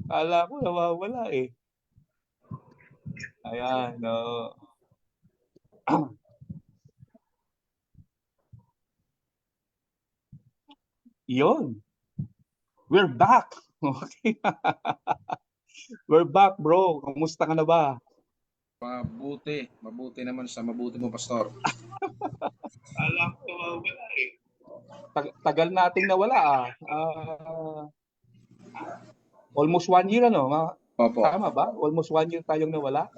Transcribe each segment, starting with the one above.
Kala ko nawawala eh. Ayan, no. Yun. We're back. Okay. We're back, bro. Kamusta ka na ba? Mabuti. Mabuti naman sa mabuti mo, Pastor. Kala ko nawawala eh. Tagal nating nawala ah. Almost 1 year ano? Opo. Tama ba? Almost 1 year tayong nawala.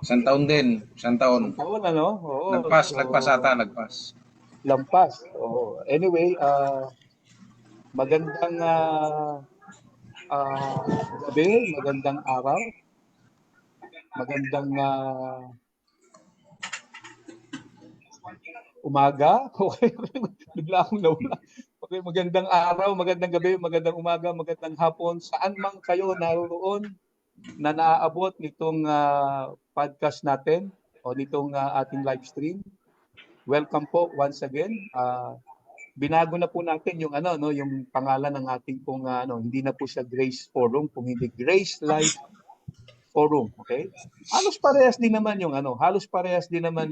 Isang taon din. Isang taon. Isang taon ano? Oo. Lagpas. So, Lagpas ata. Lagpas. lampas. Oo. Anyway, magandang gabi, magandang araw, magandang umaga. Okay, bigla akong nawala. Okay, magandang araw, magandang gabi, magandang umaga, magandang hapon. Saan man kayo naroon na naaabot nitong podcast natin o nitong ating live stream. Welcome po once again. Binago na po natin yung ano no, yung pangalan ng ating pong hindi na po siya Grace Forum, kung hindi Grace Life Forum, okay? Halos parehas din naman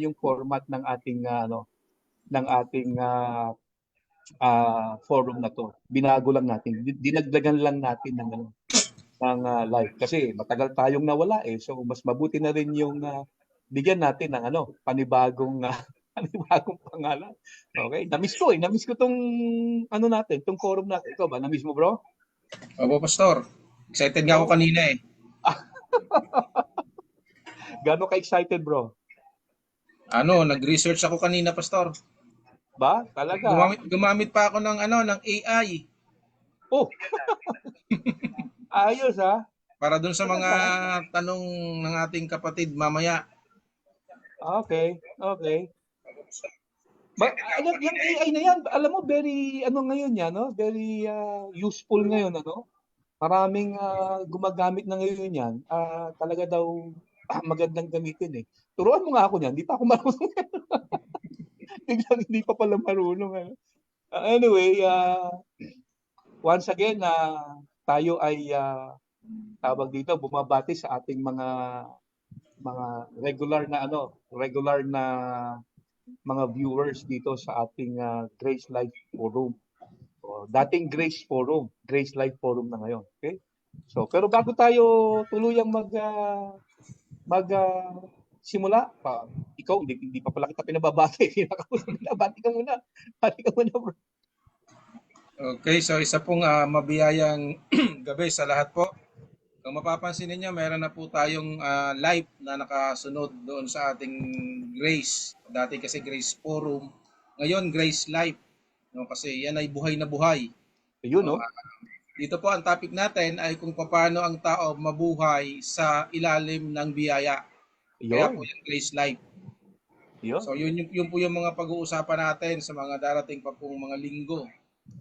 yung format ng ating forum na to. Binago lang natin, dinagdagan lang natin ng live kasi matagal tayong nawala eh. So mas mabuti na rin yung bigyan natin ng panibagong panibagong pangalan. Okay? Namiss ko tong tong forum natin. Ikaw ba, namiss mo, bro? Opo, Pastor. Excited nga ako Oh. kanina eh. Gaano ka-excited, bro? Nag-research ako kanina, Pastor. Ba? Talaga? Gumamit pa ako ng AI. Oh, ayos ha. Para dun sa mga Talaga? tanong ng ating kapatid mamaya. Okay, okay. Yung AI na yan, alam mo, very, ngayon yan, no? Very useful ngayon, ano? Maraming gumagamit na ngayon yan. Talaga daw magandang gamitin eh. Turuan mo nga ako niyan, hindi pa ako marunong. Biglang hindi pa pala marunong. Ano? Anyway, once again, tayo ay tawag dito, bumabati sa ating mga regular na mga viewers dito sa ating Grace Life Forum. O, dating Grace Life Forum na ngayon. Okay? So, pero bago tayo tuluyang mag simula pa, ikaw hindi pa pala kita pinababati. Bati ka muna. Bati ka muna, bro. Okay, so isa pong mabiyayang gabi sa lahat po. Kung mapapansin niyo, meron na po tayong live na nakasunod doon sa ating Grace. Dati kasi Grace Forum. Ngayon, Grace Live. No, kasi yan ay buhay na buhay. Ayun, No, no? dito po ang topic natin ay kung paano ang tao mabuhay sa ilalim ng biyaya. Kaya po Yun. yung Grace Live. Yun. So yun po yung mga pag-uusapan natin sa mga darating pa pong mga linggo.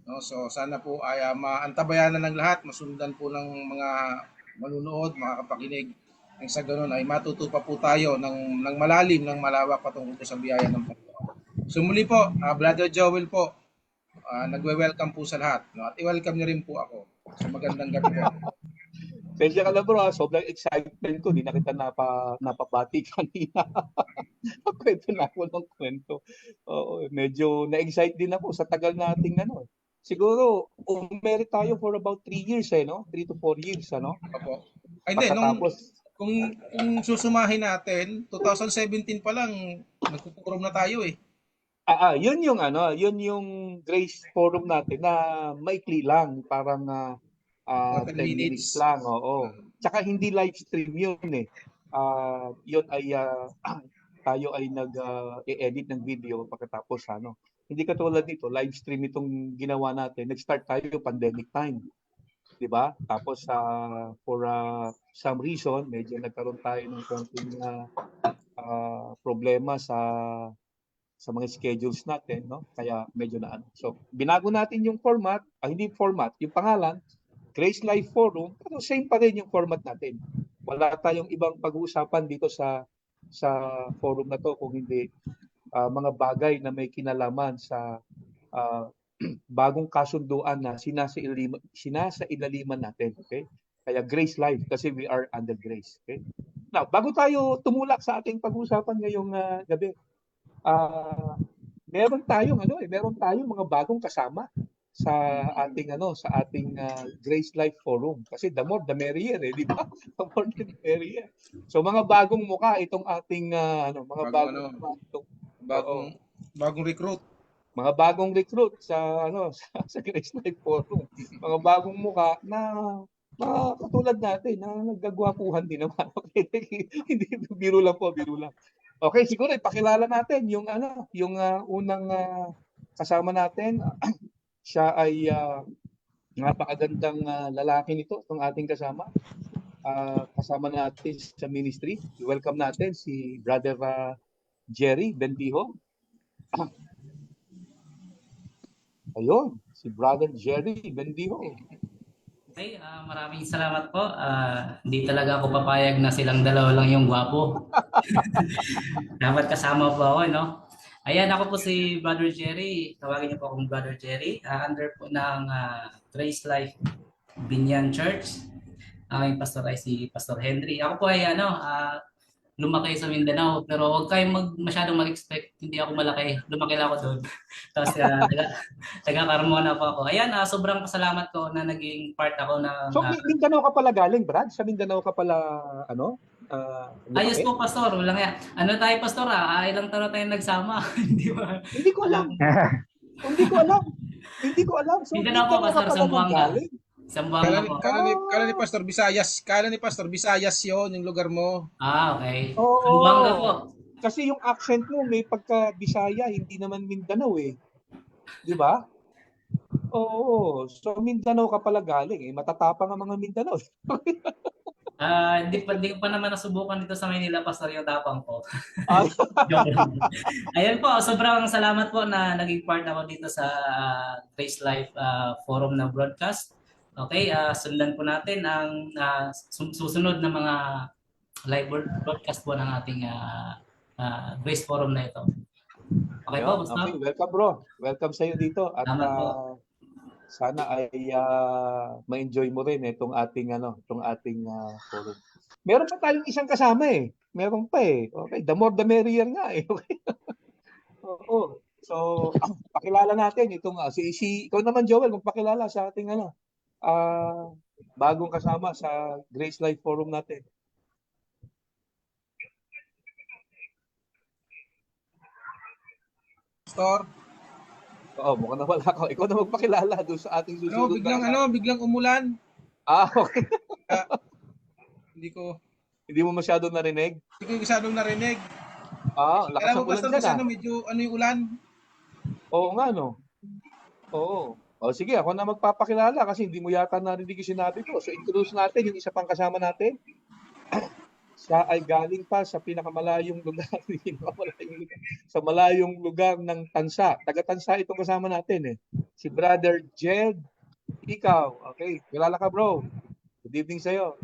No, so sana po ay maantabayanan ng lahat, masundan po ng mga manunood, makakapakinig. Nang sa ganun ay matutupa po tayo ng malalim, ng malawak patungkol po sa biyaya ng Panginoon. So muli po, Brother Joel po, nagwe-welcome po sa lahat. No? At i-welcome niyo rin po ako. So magandang gabi po. Pensya ka na, bro. Sobrang excitement ko. Di na kita napabati kanina. Kwento na ako ng kwento. Oo, medyo na-excite din ako sa tagal nating Siguro, umerit tayo for about 3 years no? 3 to 4 years, ano? Opo. Ay, hindi, Pagkatapos, kung susumahin natin, 2017 pa lang, nagpupurom na tayo eh. yun yung Grace Forum natin na maikli lang, parang 10 10 minutes minutes. lang, oo. Tsaka hindi live stream yun eh. Yun ay tayo ay nag-edit ng video pagkatapos Hindi katulad nito, live stream itong ginawa natin. Nag-start tayo pandemic time, 'di ba? Tapos for some reason, medyo nagkaroon tayo ng konting problema sa mga schedules natin, no? Kaya medyo So, binago natin yung format, hindi format, yung pangalan, Grace Life Forum, pero same pa rin yung format natin. Wala tayong ibang pag-uusapan dito sa forum na to kung hindi mga bagay na may kinalaman sa bagong kasunduan na sinasa ilaliman natin. Okay? Kaya Grace Life kasi we are under grace. Okay? Now, bago tayo tumulak sa ating pag-uusapan ngayong gabi, meron tayong mga bagong kasama sa ating Grace Life Forum kasi the more the merrier di ba? The more the merrier. So mga bagong mukha itong ating mga bagong mukha itong bagong recruit. Mga bagong recruit sa sa Grace Life Forum. Mga bagong mukha na mga katulad natin na naggagwapuhan din naman. Hindi biro lang po, biro lang. Okay, siguro ipakilala natin yung unang kasama natin. Siya ay napakagandang lalaki nito, itong ating kasama. Kasama natin sa ministry. Welcome natin si Brother Jerry Bendijo. Ayun, si Brother Jerry Bendijo. Okay, maraming salamat po. Hindi talaga ako papayag na silang dalawa lang yung gwapo. Dapat kasama po ako, no? Ayan, ako po si Brother Jerry. Tawagin niyo po akong Brother Jerry. Under po ng Grace Life Binyan Church. Ang pastor ay si Pastor Henry. Ako po ay lumaki sa Mindanao, pero huwag kayong masyadong mag-expect, hindi ako malaki. Lumaki lang ako doon. Tapos taga-Carmona po ako. Ayan, sobrang pasalamat ko na naging part ako ng... So, Mindanao ka pala galing, Brad? Sa Mindanao ka pala, ayos po, Pastor. Wala nga. Ano tayo, Pastor? Ilang taon na tayo nagsama. Hindi ba? Hindi ko alam. Hindi ko alam. Hindi ko alam. So, Mindanao po, Pastor, Zamboanga. Zamboanga po. Kala ni Pastor Visayas. Kala ni Pastor Visayas yun, yung lugar mo. Okay. Oo. Zamboanga po. Kasi yung accent mo may pagka-Bisaya, hindi naman Mindanao eh. Di ba? Oo. So, Mindanao ka pala galing eh. Matatapang ang mga Mindanao. Hindi ko pa naman nasubukan dito sa Manila, Pastor, yung tapang po. Ay. Ayan po, sobrang salamat po na naging part ako dito sa Grace Life Forum na broadcast. Okay, sundan po natin ang susunod na mga live broadcast po ng ating Grace Forum na ito. Okay po, Pastor? Okay, welcome bro. Welcome sa iyo dito at sana ay ma-enjoy mo rin itong ating forum. Meron pa tayong isang kasama eh. Meron pa eh. Okay, the more the merrier nga eh. Okay. Oo. So, pakilala natin itong ikaw naman Joel, magpakilala sa ating bagong kasama sa Grace Life Forum natin. Pastor? Oo, mukhang nawala ako. Ikaw na magpakilala doon sa ating susunod. Biglang umulan. Okay. Hindi mo masyadong narinig? Hindi ko masyadong narinig. Lakas ng ulan dyan medyo yung ulan? Oo nga, no? Oo. O sige, ako na magpapakilala kasi hindi mo yata narinig yung sinabi ko. So introduce natin yung isa pang kasama natin. Siya ay galing pa sa pinakamalayong lugar, sa malayong lugar ng Tansa. Taga-Tansa itong kasama natin eh. Si Brother Jed. Ikaw. Okay, kilala ka bro. Good evening sa'yo.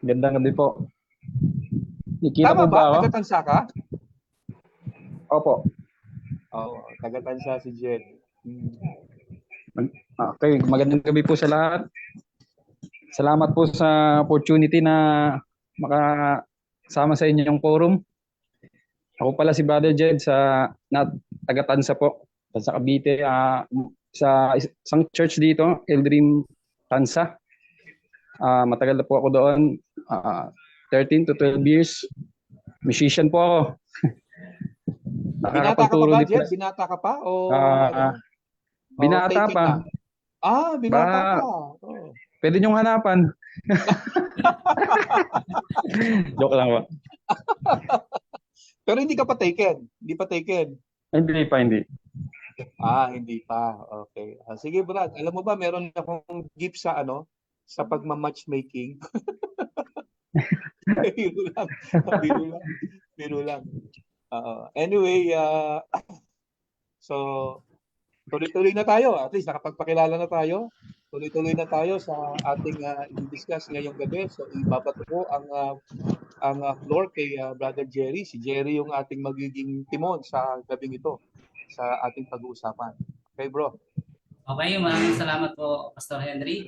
Gandang gabi po. Nakita Tama po ba ako? Taga-Tansa ka? Opo. Oo, taga-Tansa si Jed. Okay, magandang gabi po sa lahat. Salamat po sa opportunity na makasama sa inyong forum. Ako pala si Brother Jed taga-Tansa po, sa Cavite, sa isang church dito, Eldream Tansa. Matagal na po ako doon, 13 to 12 years. Musician po ako. Binata ka pa ba, Jed? Binata ka pa? Binata pa. Binata pa. Oh. Pwede niyong hanapan. Joke lang ba? Pero hindi ka pa taken? Hindi pa taken? Hindi pa. Hindi pa. Okay. Sige, Brad. Alam mo ba, meron akong gift sa pagma-matchmaking. Biro lang. Anyway, so tuloy-tuloy na tayo. At least nakapagpakilala na tayo. Tuloy-tuloy na tayo sa ating i-discuss ngayong gabi. So ibabato ko ang floor kay Brother Jerry. Si Jerry yung ating magiging timon sa gabing ito sa ating pag-uusapan. Okay, bro. Okay, maraming salamat po, Pastor Henry.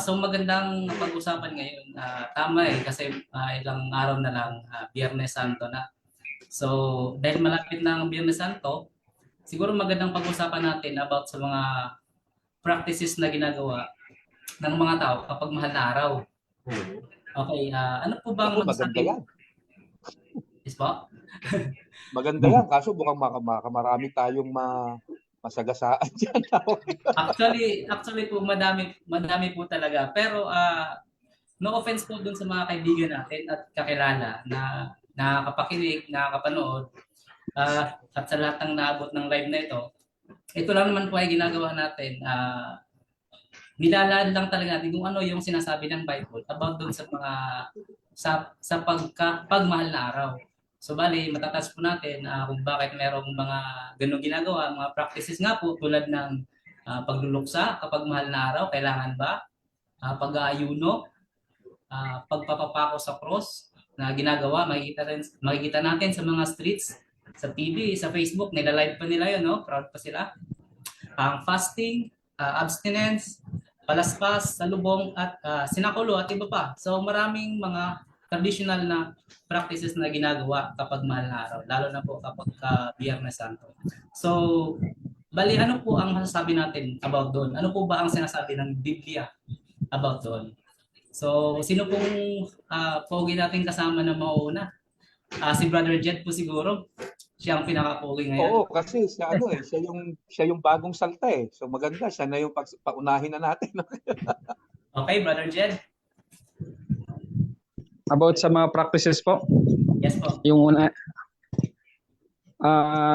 So magandang pag-usapan ngayon. Tama kasi ilang araw na lang, Biyernes Santo na. So dahil malapit na ang Biyernes Santo, siguro magandang pag-usapan natin about sa mga practices na ginagawa ng mga tao kapag mahal na araw. Okay, ano po bang Ako, maganda masasabi? yan. Yes po? Maganda yan. Kaso mukhang marami tayong masagasaan dyan. Actually po madami po talaga. Pero no offense po dun sa mga kaibigan natin at kakilala na nakakapakinig, nakakapanood, at sa lahat ng naabot ng live na ito. Ito lang naman po ay ginagawa natin. Nilalaan lang talaga natin kung ano yung sinasabi ng Bible about dun sa mga sa pagmahal na araw. So bali, matatas po natin kung bakit merong mga ganung ginagawa, mga practices nga po tulad ng pagluluksa kapag mahal na araw, kailangan ba? Pag-aayuno, pagpapapako sa cross na ginagawa, makikita natin sa mga streets, sa TV, sa Facebook, nila-live pa nila yun, no? Proud pa sila. Ang fasting, abstinence, palaspas, salubong, at sinakulo at iba pa. So maraming mga traditional na practices na ginagawa kapag mahal na araw, lalo na po kapag Biyernes Santo. So, bali, ano po ang masasabi natin about doon? Ano po ba ang sinasabi ng Biblia about doon? So, sino pong pogi natin kasama na mauuna? Si Brother Jed po siguro. Siya ang pinaka-pogi ngayon. Oo, kasi siya yung bagong salta eh. So maganda, siya na yung paunahin na natin. Okay, Brother Jed. About sa mga practices po. Yes po. Yung una,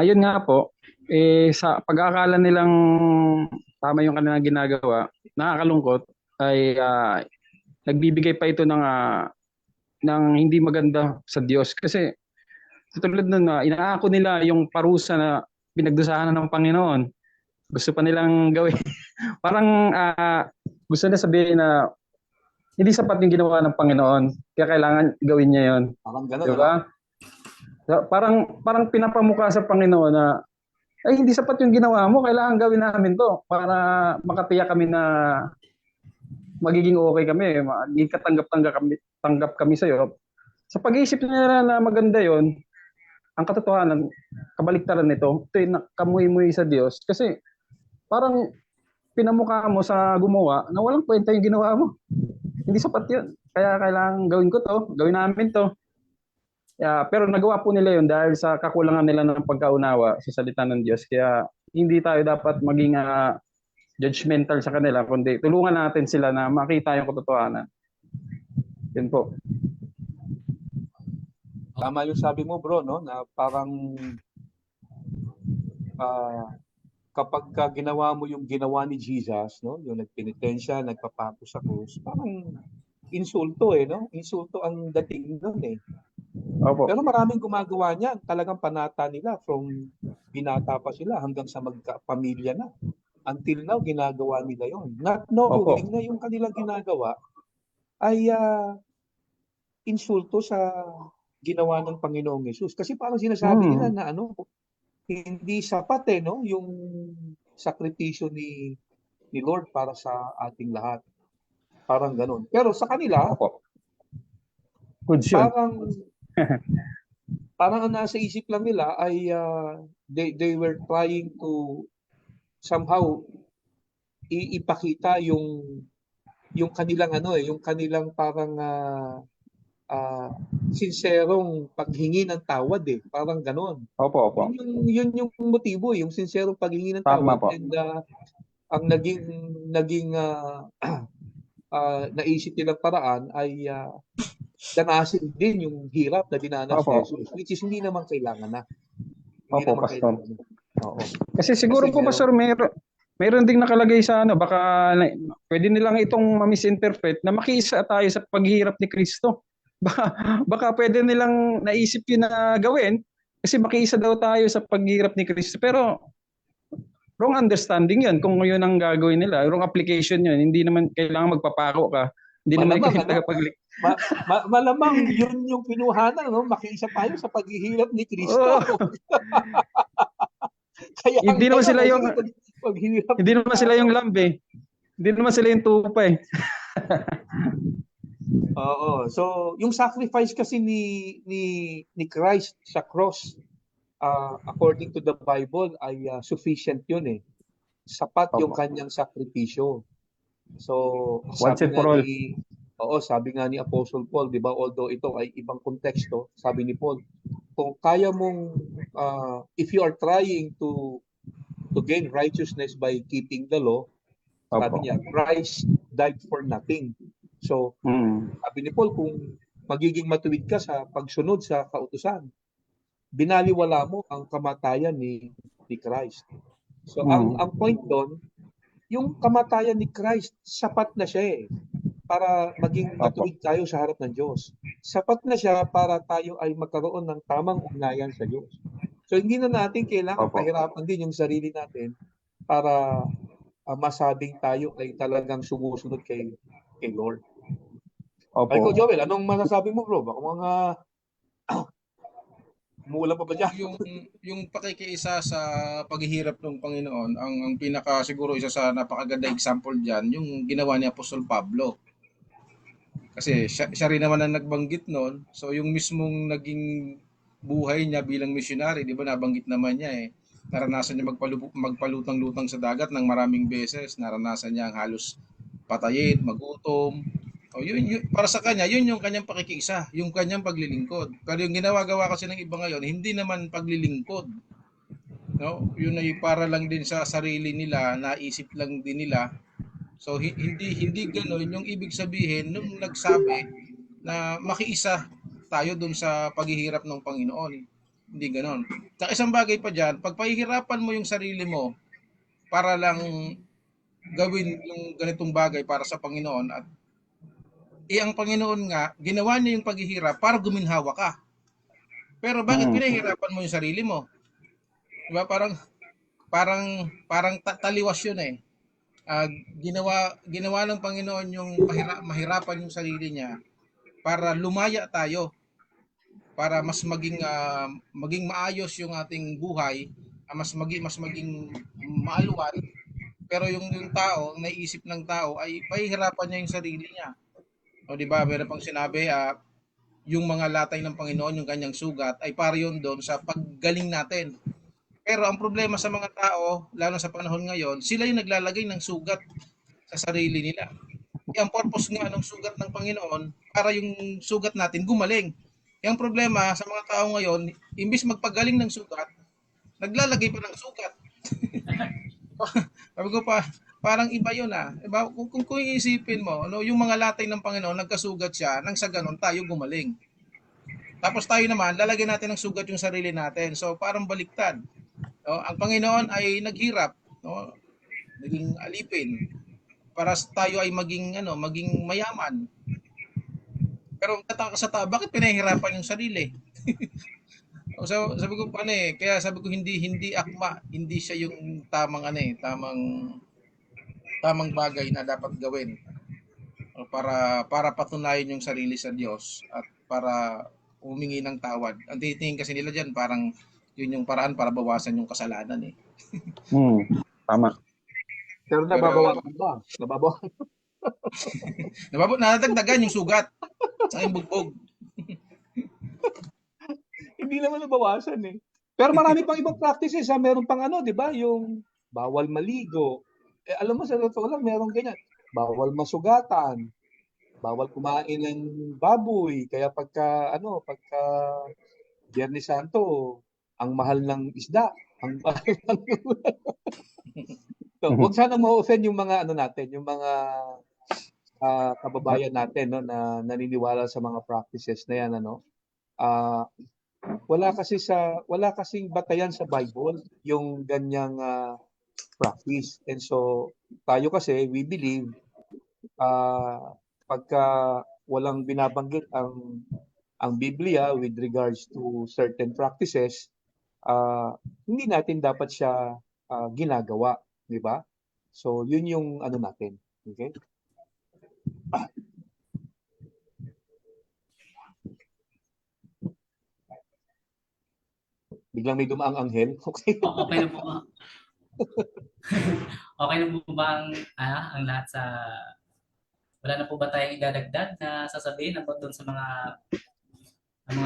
yun nga po, sa pag-aakala nilang tama yung kanilang ginagawa, nakakalungkot ay nagbibigay pa ito ng hindi maganda sa Diyos. Kasi tulad nun, inaako nila yung parusa na pinagdusahan ng Panginoon. Gusto pa nilang gawin. Parang gusto nila sabihin na hindi sapat yung ginawa ng Panginoon. Kaya kailangan gawin niya yun. Parang gano'n, diba? Parang pinapamukha sa Panginoon na ay hindi sapat yung ginawa mo, kailangan gawin namin to para makatiyak kami na magiging okay kami, magiging tanggap kami sa iyo. Sa pag-iisip nila na maganda yon, ang katotohanan, kabaliktaran nito, ito yung kamuhi-muhi sa Diyos. Kasi parang pinamukha mo sa gumawa na walang kwenta yung ginawa mo. Hindi sapat yun. Kaya kailangan gawin ko to, gawin namin to. Pero nagawa po nila yun dahil sa kakulangan nila ng pagkaunawa sa salita ng Diyos. Kaya hindi tayo dapat maging judgmental sa kanila, kundi tulungan natin sila na makita yung katotohanan. Yun po. Tama yung sabi mo bro, no? Na parang kapag ginawa mo yung ginawa ni Jesus, no? Yung nagpenitensya, nagpapako sa krus, parang insulto no? Insulto ang dating nun eh. Opo. Pero maraming gumagawa niyan, talagang panata nila from binata pa sila hanggang sa magkapamilya na. Until now, ginagawa nila yon. Not knowing na yung kanilang ginagawa ay insulto sa ginawa ng Panginoong Yesus. Kasi parang sinasabi nila na hindi sapat no? Yung sakripisyo ni Lord para sa ating lahat. Parang ganun. Pero sa kanila, parang ang nasa isip lang nila ay they were trying to somehow ipakita yung kanilang yung kanilang parang sinserong paghingi ng tawad parang ganoon. Opo. Yun yung motibo, yung sinserong paghingi ng tawad. And ang naging naisip nilang paraan ay danasin din yung hirap na dinanas ni Jesus, which is hindi naman kailangan na. Opo, Pastor. Oo. Kasi siguro po, Pastor, meron ding nakalagay sa baka pwede nilang itong ma-misinterpret na makiisa tayo sa paghihirap ni Kristo. Baka pwede nilang naisip yun na gawin kasi makiisa daw tayo sa paghihirap ni Kristo. Pero wrong understanding yun kung yun ang gagawin nila. Wrong application yun. Hindi naman kailangan magpapako ka. Hindi naman kayo tagapaglik. Malamang yun yung pinuhanan, makiisa tayo sa paghihirap ni Kristo. Kaya hindi naman sila yung Pag hirap Hindi naman sila yung lamb eh. Hindi naman sila yung tupa eh. Oo. So, yung sacrifice kasi ni Christ sa cross, according to the Bible, ay sufficient yun eh. Sapat yung Opo. kanyang sakripisyo. So, Once and for all. sabi nga ni Apostle Paul, 'di ba, although ito ay ibang konteksto, sabi ni Paul, kung kaya mong if you are trying to gain righteousness by keeping the law, sabi Opo. niya, Christ died for nothing. So, sabi ni Paul, kung magiging matuwid ka sa pagsunod sa kautusan, binaliwala mo ang kamatayan ni Christ. So, ang point doon, yung kamatayan ni Christ, sapat na siya eh, para maging Opo. matuwid tayo sa harap ng Diyos. Sapat na siya para tayo ay magkaroon ng tamang ugnayan sa Diyos. So, hindi na natin kailangan Opo. pahirapan din yung sarili natin para masabing tayo ay talagang sumusunod kay Lord. Opo. Ay, ikaw, Joel, anong masasabi mo, bro? Baka mga umuulan pa ba dyan? Yung pakikiisa sa paghihirap ng Panginoon, ang pinaka siguro isa sa napakaganda example diyan, yung ginawa ni Apostol Pablo. Kasi siya rin naman ang nagbanggit noon. So yung mismong naging buhay niya bilang missionary, 'di ba, nabanggit naman niya eh. Naranasan niya magpalutang-lutang sa dagat ng maraming beses, naranasan niya ang halos patayin, magutom. O yun, para sa kanya, yun yung kanyang pakikiisa, yung kanyang paglilingkod. Pero yung ginagawa kasi ng iba ngayon, hindi naman paglilingkod. No? Yun ay para lang din sa sarili nila, naisip lang din nila. So hindi ganoon yung ibig sabihin nung nagsabi na makiisa tayo dun sa paghihirap ng Panginoon. Hindi ganoon. Sa isang bagay pa diyan, pag pahihirapan mo yung sarili mo para lang gawin yung ganitong bagay para sa Panginoon at ang Panginoon nga, ginawa niya yung paghihirap para guminhawa ka. Pero bakit pinahihirapan mo yung sarili mo? Diba? Parang taliwas yun eh. Ginawa ng Panginoon yung mahirapan yung sarili niya para lumaya tayo, para maging maayos yung ating buhay, mas maging maaluwal. Pero yung tao, ang naiisip ng tao ay pahihirapan niya yung sarili niya. O di ba, meron pang sinabi, yung mga latay ng Panginoon, yung kanyang sugat, ay para yun doon sa paggaling natin. Pero ang problema sa mga tao, lalo sa panahon ngayon, sila yung naglalagay ng sugat sa sarili nila. Ang purpose nga ng sugat ng Panginoon, para yung sugat natin gumaling. Yung problema sa mga tao ngayon, imbis magpagaling ng sugat, naglalagay pa ng sugat. Sabi ko pa, parang iba yun ah. Diba? Kung iisipin mo, ano, yung mga latay ng Panginoon, nagkasugat siya, nang sa ganon tayo gumaling. Tapos tayo naman, lalagyan natin ng sugat yung sarili natin. So parang baliktad. No? Ang Panginoon ay naghirap, no? Naging alipin para tayo ay maging mayaman. Pero tataka sa tao, bakit pinahihirapan yung sarili? So, sabi ko paano eh, kaya sabi ko hindi akma, hindi siya yung tamang bagay na dapat gawin para patunayan yung sarili sa Diyos at para humingi ng tawad. Ang titingin kasi nila diyan parang yun yung paraan para bawasan yung kasalanan eh. Tama. Pero nababawasan ba? Nababawasan. Nadagdagan yung sugat sa yung bugbog. Hindi naman nabawasan eh. Pero marami pang ibang practices ha. Meron pang di ba? Yung bawal maligo. Alam mo, sa totoo lang, meron ganyan. Bawal masugatan. Bawal kumain ng baboy. Kaya pagka Biyernes Santo, ang mahal ng isda. Ang mahal ng so, huwag sana ma-offend yung mga natin, yung mga kababayan natin no, na naniniwala sa mga practices na yan wala kasing batayan sa Bible yung ganyang practice. And so tayo kasi we believe pagka walang binabanggit ang Biblia with regards to certain practices, hindi natin dapat siya ginagawa, di ba? So yun yung natin. Okay? Biglang may dumaang anghel. Okay. Okay na po. Okay na po ba ang lahat sa... Wala na po ba tayong idadagdag na sasabihin about doon sa mga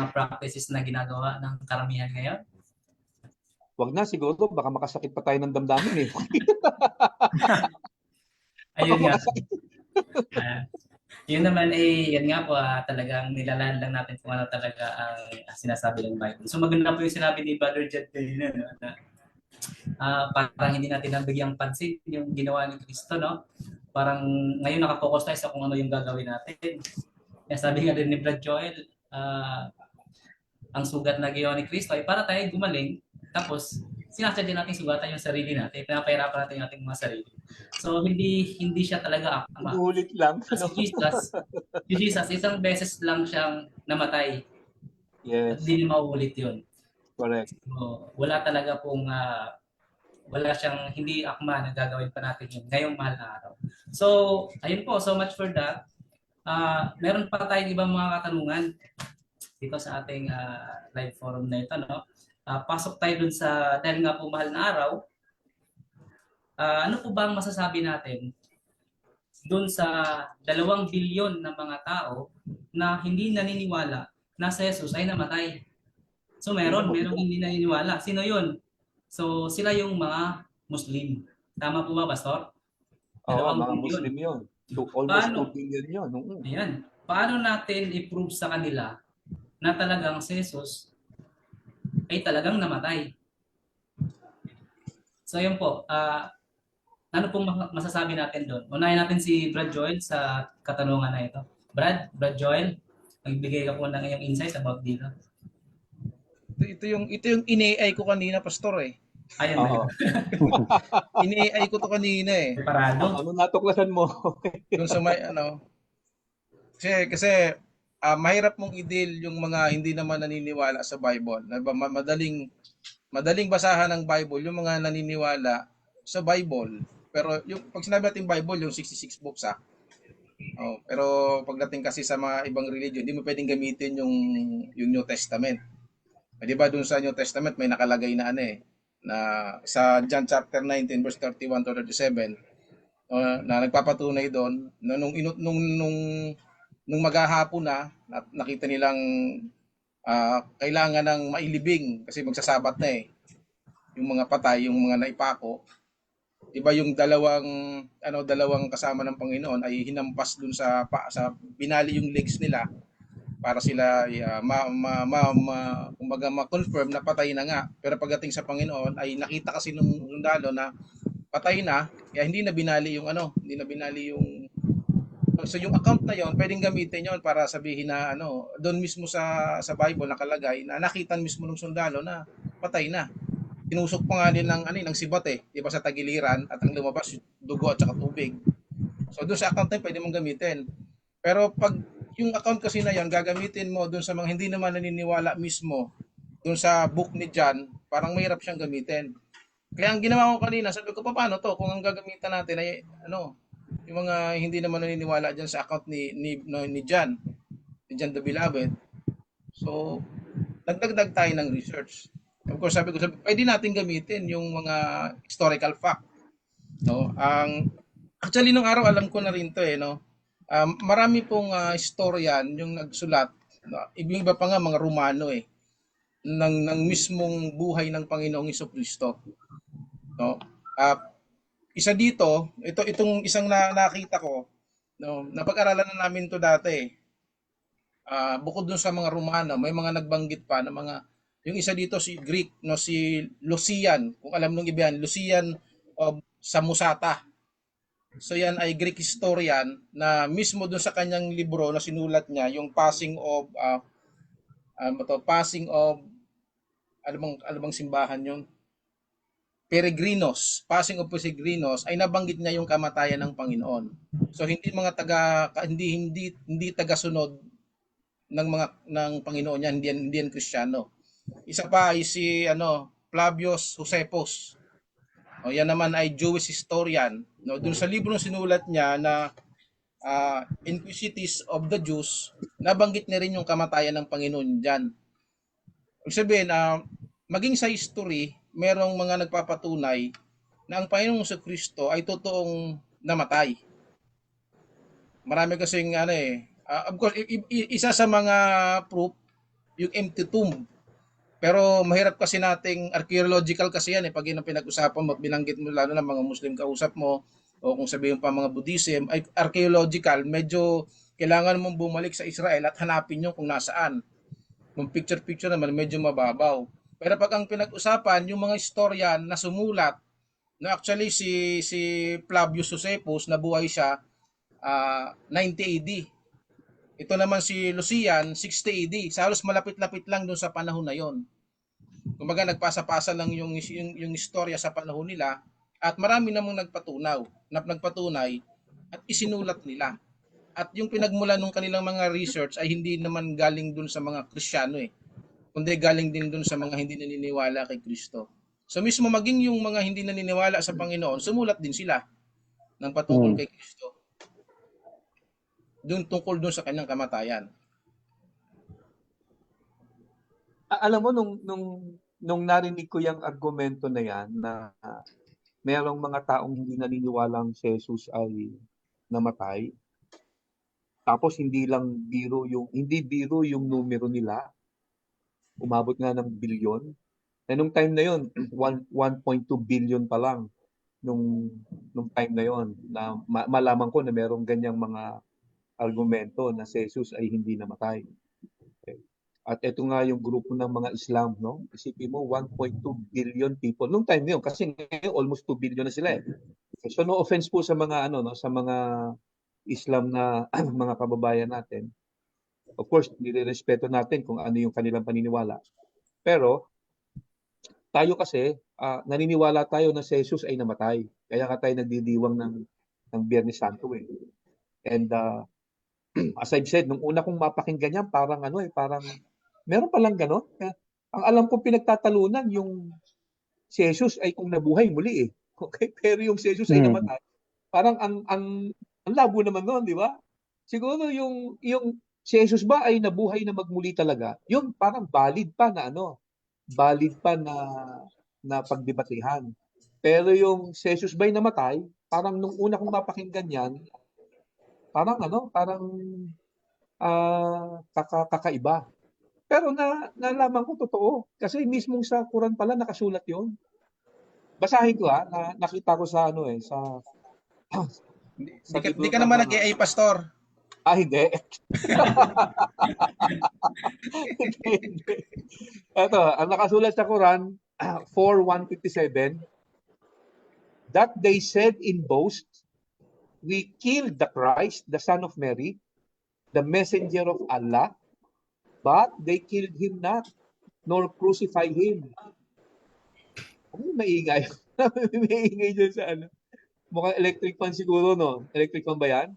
practices na ginagawa ng karamihan ngayon? Wag na siguro, baka makasakit pa tayo ng damdamin eh. Baka Ayun nga. makasakit. Yun naman yan nga po, talagang nilalahan lang natin kung ano talaga ang sinasabi ng Bible. So maganda po yung sinabi ni Brother Jed kanina, no? Na parang hindi natin nabigyang pansin yung ginawa ni Kristo, no? Parang ngayon nakapokus tayo sa kung ano yung gagawin natin. Kaya sabi nga din ni Brad Joel, ang sugat na ginawa ni Kristo ay para tayo gumaling, tapos sinasadya natin sugatan yung sarili natin, pinapahirapan natin yung ating mga sarili. So hindi siya talaga akma. Ulit lang. Si Jesus, isang beses lang siyang namatay. Yes. At hindi mauulit yun. Correct. So, wala talaga pong wala siyang hindi akma na gagawin pa natin yun ngayong mahal na araw. So, ayun po, so much for that. Meron pa tayong ibang mga katanungan dito sa ating live forum na ito, no? Pasok tayo dun sa, dahil nga po mahal na araw, ano po ba ang masasabi natin dun sa 2 bilyon na mga tao na hindi naniniwala na si Jesus ay namatay? So meron hindi naniniwala. Sino yun? So sila yung mga Muslim. Tama po ba, Pastor? Oo, mga Muslim yun. Almost 2 billion yun. Ayan. Paano natin i-prove sa kanila na talagang si Jesus ay talagang namatay? So yun po. Ano pong masasabi natin doon? Unahin natin si Brad Joel sa katanungan na ito. Brad Joel, magbigay ka po ng iyong insight about dito. Ito yung ina-AI ko kanina, Pastor eh. Ayun na. Ina-AI ko to kanina eh. Preparado? Ano natuklasan mo? Yung sa may kasi mahirap mong i-deal yung mga hindi naman naniniwala sa Bible. Madaling basahan ng Bible yung mga naniniwala sa Bible. Pero yung pag sinabi natin Bible, yung 66 books pero pagdating kasi sa mga ibang religion, hindi mo pwedeng gamitin yung New Testament. Di ba doon sa New Testament may nakalagay na na sa John chapter 19 verse 31 to 37 na nagpapatunay doon na nung maghahapon na nakita nilang kailangan ng mailibing kasi magsasabat na yung mga patay, yung mga naipako. Iba yung dalawang kasama ng Panginoon ay hinampas dun sa binali yung legs nila para sila kumbaga ma-confirm na patay na nga. Pero pagdating sa Panginoon ay nakita kasi nung sundalo na patay na, kaya hindi na binali yung so yung account na yon pwedeng gamitin yon para sabihin na doon mismo sa Bible nakalagay na nakita mismo ng sundalo na patay na. Tinusok pa nga din ng sibat di ba sa tagiliran at ang lumabas dugo at saka tubig. So doon sa account na pwede mong gamitin. Pero pag yung account kasi na yan gagamitin mo doon sa mga hindi naman naniniwala mismo doon sa book ni John, parang mahirap siyang gamitin. Kaya ang ginawa ko kanina, sabi ko paano to kung ang gagamitan natin ay yung mga hindi naman naniniwala diyan sa account ni John, ni John the Beloved. So nagdagdag tayo ng research. Of course, sabi ko, pwede natin gamitin yung mga historical fact. Actually, nung araw, alam ko na rin to marami pong historian yung nagsulat. Iba pa nga mga Romano ng mismong buhay ng Panginoong Jesucristo. Isa dito, itong isang nakita ko, napag-aralan na namin to dati. Bukod dun sa mga Romano, may mga nagbanggit pa na mga yung isa dito si Greek, si Lucian, kung alam nung iba yan, Lucian of Samosata. So yan ay Greek historian na mismo doon sa kanyang libro na sinulat niya, yung passing of ano bang simbahan yung Peregrinos, passing of Peregrinos ay nabanggit niya yung kamatayan ng Panginoon. So hindi taga-sunod ng Panginoon niya, hindi yan Kristiyano. Isa pa ay si Flavius Josephus. Yan naman ay Jewish historian. Doon sa libro sinulat niya na Inquisities of the Jews, nabanggit niya rin yung kamatayan ng Panginoon diyan. Ibig sabihin, maging sa history, merong mga nagpapatunay na ang Panginoong Kristo ay totoong namatay. Marami kasing of course, isa sa mga proof, yung empty tomb. Pero mahirap kasi nating archaeological kasi yan pag yun ang pinag-usapan mo at binanggit mo lalo na mga Muslim kausap mo o kung sabihin pa mga Buddhism ay archaeological, medyo kailangan mong bumalik sa Israel at hanapin nyo kung nasaan. Yung picture-picture naman medyo mababaw. Pero pag ang pinag-usapan yung mga istorya na sumulat na actually si Flavius Josephus nabuhay siya 90 AD. Ito naman si Lucian 60 AD. Sa halos malapit-lapit lang doon sa panahon na yon. Kumbaga nagpasa-pasa lang yung istorya sa panahon nila at marami namang nagpatunay at isinulat nila. At yung pinagmula ng kanilang mga research ay hindi naman galing dun sa mga Kristiyano kundi galing din dun sa mga hindi naniniwala kay Kristo. So mismo maging yung mga hindi naniniwala sa Panginoon, sumulat din sila ng patungkol kay Kristo. Dun tungkol dun sa kanyang kamatayan. Alam mo nung narinig ko yung argumento na yan na merong mga taong hindi naniniwalang si Jesus ay namatay. Tapos hindi biro yung numero nila. Umabot nga ng bilyon. Na nung time na yon, 1.2 billion pa lang nung time na yon na malaman ko na merong ganyang mga argumento na si Jesus ay hindi namatay. Okay. At ito nga yung grupo ng mga Islam, no? Isipin mo 1.2 billion people nung time na yun kasi ngayon almost 2 billion na sila eh. So no offense po sa mga sa mga Islam na mga kababayan natin. Of course, nirerespeto natin kung ano yung kanilang paniniwala. Pero tayo kasi naniniwala tayo na si Jesus ay namatay. Kaya ka tayo nagdidiwang ng Biyernes Santo eh. And as I've said, nung una kong mapakinggan yan, parang parang meron palang gano'n. Ang alam kong pinagtatalunan yung si Jesus ay kung nabuhay muli eh. Okay? Pero yung si Jesus ay namatay. Parang ang labo naman noon, di ba? Siguro yung si Jesus ba ay nabuhay na magmuli talaga? Yun parang valid pa na pagdebatehan. Pero yung si Jesus ba ay namatay, parang nung una kong mapakinggan yan, parang kakaiba. Pero nalaman ko totoo. Kasi mismong sa Quran pala nakasulat yon. Basahin ko nakita ko sa sa Di libro ka ng naman nag-AI, Pastor. hindi. Hindi. Ito, ang nakasulat sa Quran, 4:157, that they said in boast, we killed the Christ, the son of Mary, the messenger of Allah, but they killed him not, nor crucified him. Ano maingay? Maingay dyan sa Mukhang electric fan siguro, no? Electric fan ba yan?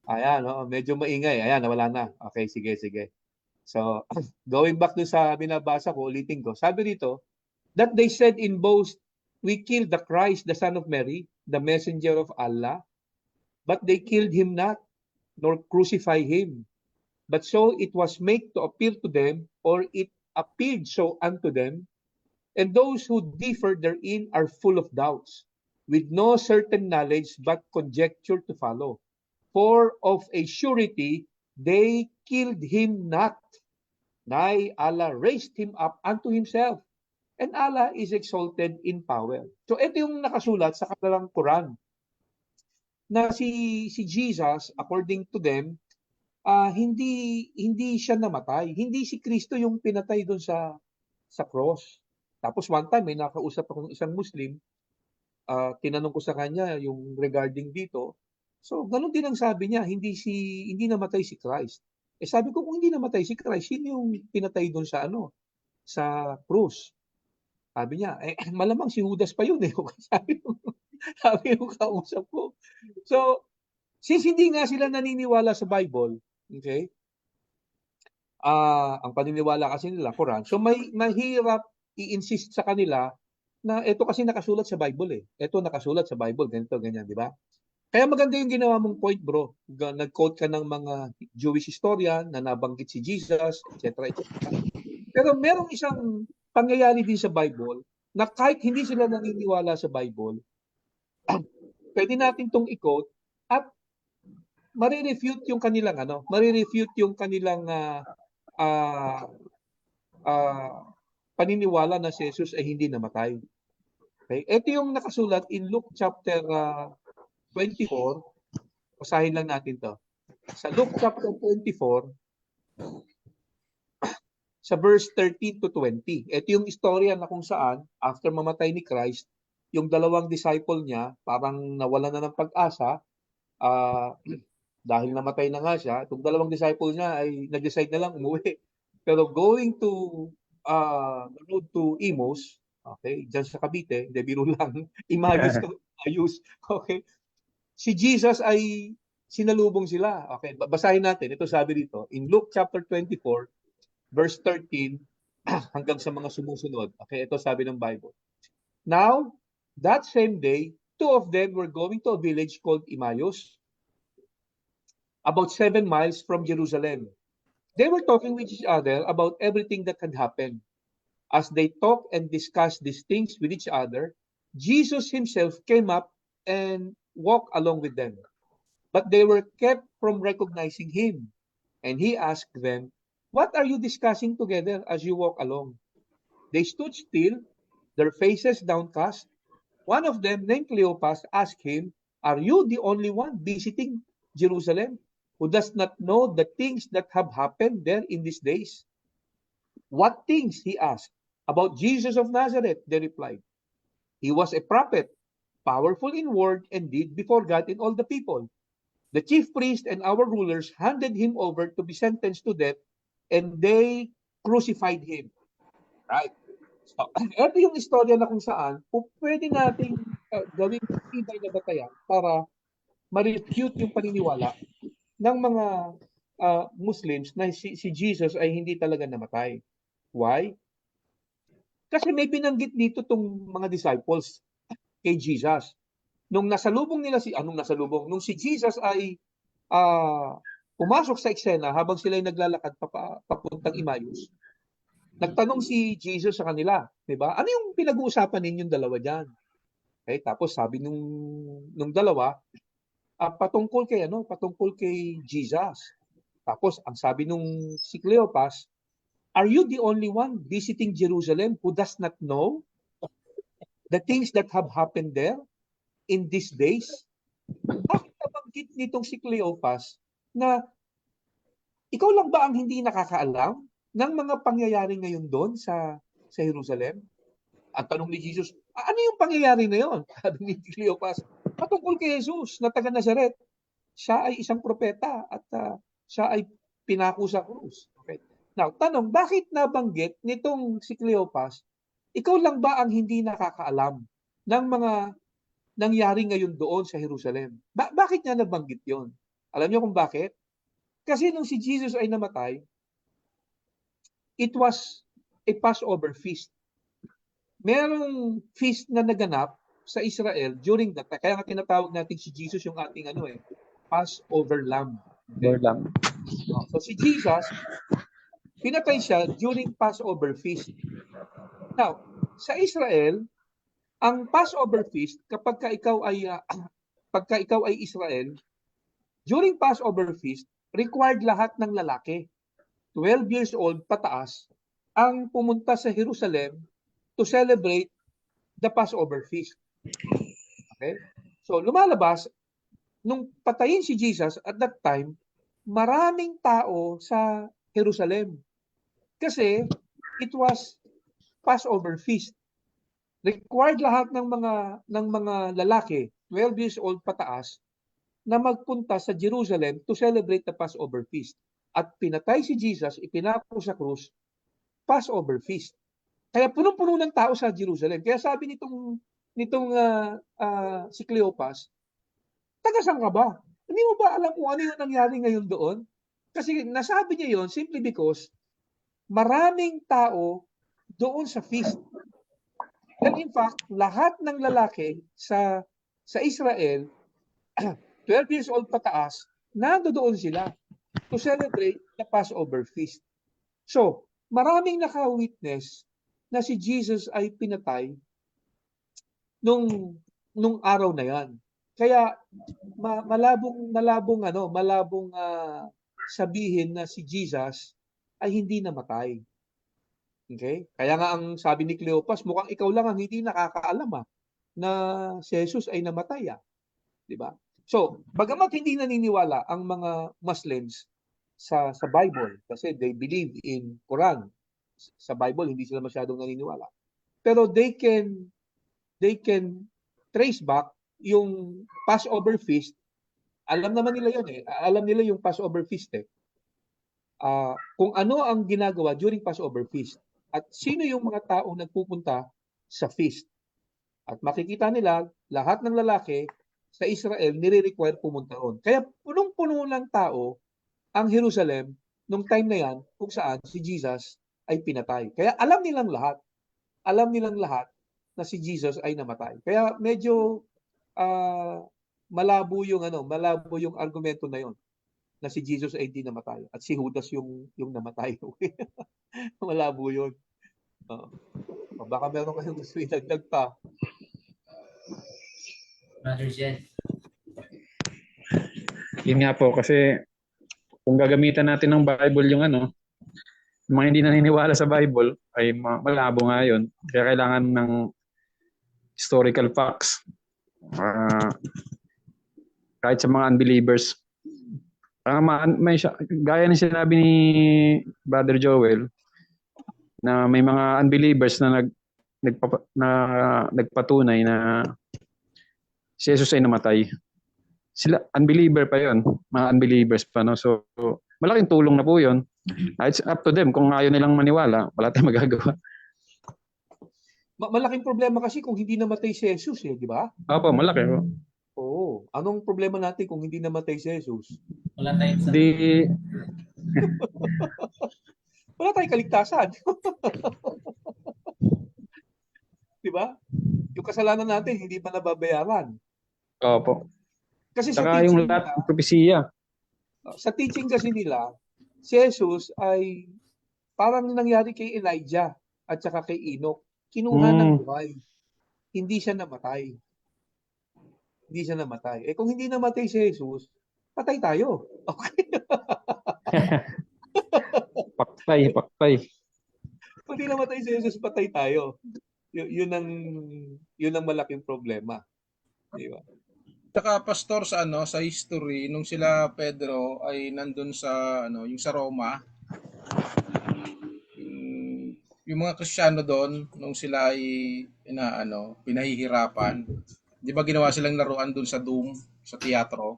Ayan, no? Medyo maingay. Ayan, nawala na. Okay, sige. So, going back dun sa binabasa ko, ulitin ko. Sabi dito, that they said in boast, we killed the Christ, the son of Mary, the messenger of Allah, but they killed him not, nor crucified him. But so it was made to appear to them, or it appeared so unto them, and those who differ therein are full of doubts, with no certain knowledge but conjecture to follow. For of a surety they killed him not, nay Allah raised him up unto himself, and Allah is exalted in power. So ito yung nakasulat sa kanilang Quran, na si Jesus, according to them, hindi siya namatay. Hindi si Kristo yung pinatay doon sa cross. Tapos one time may nakausap akong isang Muslim, tinanong ko sa kanya yung regarding dito. So ganun din ang sabi niya, hindi namatay si Christ. Sabi ko, kung hindi namatay si Christ, sino yung pinatay doon sa cross? Sabi niya, malamang si Judas pa yun eh. Sabi yung kausap ko. So, since hindi nga sila naniniwala sa Bible, okay? Ang paniniwala kasi nila, Quran. So, mahirap i-insist sa kanila na ito kasi nakasulat sa Bible eh. Ito nakasulat sa Bible, ganito, ganyan, di ba? Kaya maganda yung ginawa mong point, bro. Nag-quote ka ng mga Jewish historian na nabanggit si Jesus, etc. Pero merong isang pangyayari din sa Bible na kahit hindi sila naniniwala sa Bible, pwede natin tong i-quote at marirefute yung kanilang marirefute yung kanilang ah, ah, paniniwala na si Jesus ay hindi namatay. Okay? Ito yung nakasulat in Luke chapter 24. Basahin lang natin to. Sa Luke chapter 24, sa verse 13 to 20. Ito yung istorya na kung saan, after mamatay ni Christ, yung dalawang disciple niya, parang nawala na ng pag-asa, dahil namatay na nga siya, itong dalawang disciple niya ay nag-decide na lang umuwi. Pero going to the road to Imos, okay, dyan sa Cavite, hindi biro lang, Imayos to Imayos, okay, si Jesus ay sinalubong sila. Okay, basahin natin. Ito sabi dito, in Luke chapter 24, verse 13 hanggang sa mga sumusunod. Okay, ito sabi ng Bible. Now, that same day, two of them were going to a village called Emmaus, about 7 miles from Jerusalem. They were talking with each other about everything that had happened. As they talked and discussed these things with each other, Jesus himself came up and walked along with them. But they were kept from recognizing him. And he asked them, "What are you discussing together as you walk along?" They stood still, their faces downcast. One of them, named Cleopas, asked him, "Are you the only one visiting Jerusalem who does not know the things that have happened there in these days?" "What things?" he asked. "About Jesus of Nazareth," they replied. "He was a prophet, powerful in word and deed before God and all the people. The chief priest and our rulers handed him over to be sentenced to death, and they crucified him." Right? So, ito yung istorya na kung saan pwede nating gawing tibay na batayan para ma-refute yung paniniwala ng mga Muslims na si Jesus ay hindi talaga namatay. Why? Kasi may binanggit dito tong mga disciples kay Jesus. Nung si Jesus ay pumasok sa eksena habang sila ay naglalakad papuntang Emmaus, nagtanong si Jesus sa kanila, di ba? Ano yung pinag-uusapan ninyong dalawa diyan? Okay, tapos sabi nung dalawa, patungkol kay Jesus. Tapos ang sabi nung si Cleopas, "Are you the only one visiting Jerusalem who does not know the things that have happened there in these days?" Bakit nabanggit nitong si Cleopas na ikaw lang ba ang hindi nakakaalam ng mga pangyayari ngayon doon sa Jerusalem? Ang tanong ni Jesus, ano yung pangyayari na yon? Sabi ni Cleopas, patungkol kay Jesus na taga Nazaret. Siya ay isang propeta at siya ay pinako sa krus. Okay. Now, tanong, bakit nabanggit nitong si Cleopas, ikaw lang ba ang hindi nakakaalam ng mga nangyari ngayon doon sa Jerusalem? Bakit niya nabanggit yon? Alam niyo kung bakit? Kasi nung si Jesus ay namatay, it was a Passover feast. Merong feast na naganap sa Israel during that time. Kaya nga tinatawag natin si Jesus yung ating Passover Lamb. Okay? So si Jesus, pinatay siya during Passover feast. Now, sa Israel, ang Passover feast, pagka ikaw ay Israel, during Passover feast, required lahat ng lalaki, 12 years old pataas, ang pumunta sa Jerusalem to celebrate the Passover feast. Okay? So lumalabas, nung patayin si Jesus at that time, maraming tao sa Jerusalem. Kasi it was Passover feast. Required lahat ng mga lalaki, 12 years old pataas, na magpunta sa Jerusalem to celebrate the Passover feast. At pinatay si Jesus, ipinako sa krus, Passover feast. Kaya punong-puno ng tao sa Jerusalem. Kaya sabi nitong si Cleopas, taga saan ka ba? Hindi mo ba alam kung ano yung nangyari ngayon doon? Kasi nasabi niya yon simply because maraming tao doon sa feast. And in fact, lahat ng lalaki sa Israel, 12 years old pataas, nandoon sila to celebrate the Passover feast. So, maraming naka-witness na si Jesus ay pinatay nung araw na yan. Kaya malabong sabihin na si Jesus ay hindi namatay. Okay? Kaya nga ang sabi ni Cleopas, mukhang ikaw lang ang hindi nakakaalam na si Jesus ay namatay. Di ba? So, bagamat hindi naniniwala ang mga Muslims sa Bible kasi they believe in Quran. Sa Bible hindi sila masyadong naniniwala. Pero they can trace back yung Passover feast. Alam naman nila yun eh. Alam nila yung Passover feast eh. Kung ano ang ginagawa during Passover feast. At sino yung mga taong nagpupunta sa feast. At makikita nila, lahat ng lalaki sa Israel nire-require pumunta roon. Kaya punong-puno ng tao ang Jerusalem nung time na yan kung saan si Jesus ay pinatay. Kaya alam nilang lahat na si Jesus ay namatay. Kaya medyo malabo yung argumento na yon na si Jesus ay hindi namatay at si Judas yung namatay. Malabo yun. Baka meron kayong gusto idagdag pa. Brother Jed. Yun nga po, kasi kung gagamitan natin ng Bible yung mga hindi naniniwala sa Bible, ay malabo nga yun. Kaya kailangan ng historical facts. Kahit sa mga unbelievers. Gaya ng sinabi ni Brother Joel, na may mga unbelievers na nagpatunay na si Jesus ay namatay. Sila, unbeliever pa yon, mga unbelievers pa. No? So, malaking tulong na po yun. It's up to them. Kung ayaw nilang maniwala, wala tayong magagawa. Malaking problema kasi kung hindi namatay si Jesus di ba? Opo, malaki. Oo. Anong problema natin kung hindi namatay si Jesus? Wala tayong sa... Wala tayong kaligtasan. Di ba? Yung kasalanan natin, hindi pa nababayaran. Opo. Kasi sa Saka teaching yung lahat ng propesiya. Sa teaching kasi nila, si Jesus ay parang nangyari kay Elijah at saka kay Enoch. Kinuha ng buhay. Hindi siya namatay. Kung hindi namatay si Jesus, patay tayo. Okay? Paktay. Kung hindi namatay si Jesus, patay tayo. Yun ang malaking problema. Di ba? Saka pastor sa history nung sila Pedro ay nandun sa yung sa Roma, yung mga Kristiyano doon nung sila ay pinahihirapan. 'Di ba ginawa silang laruan doon sa Doom, sa teatro?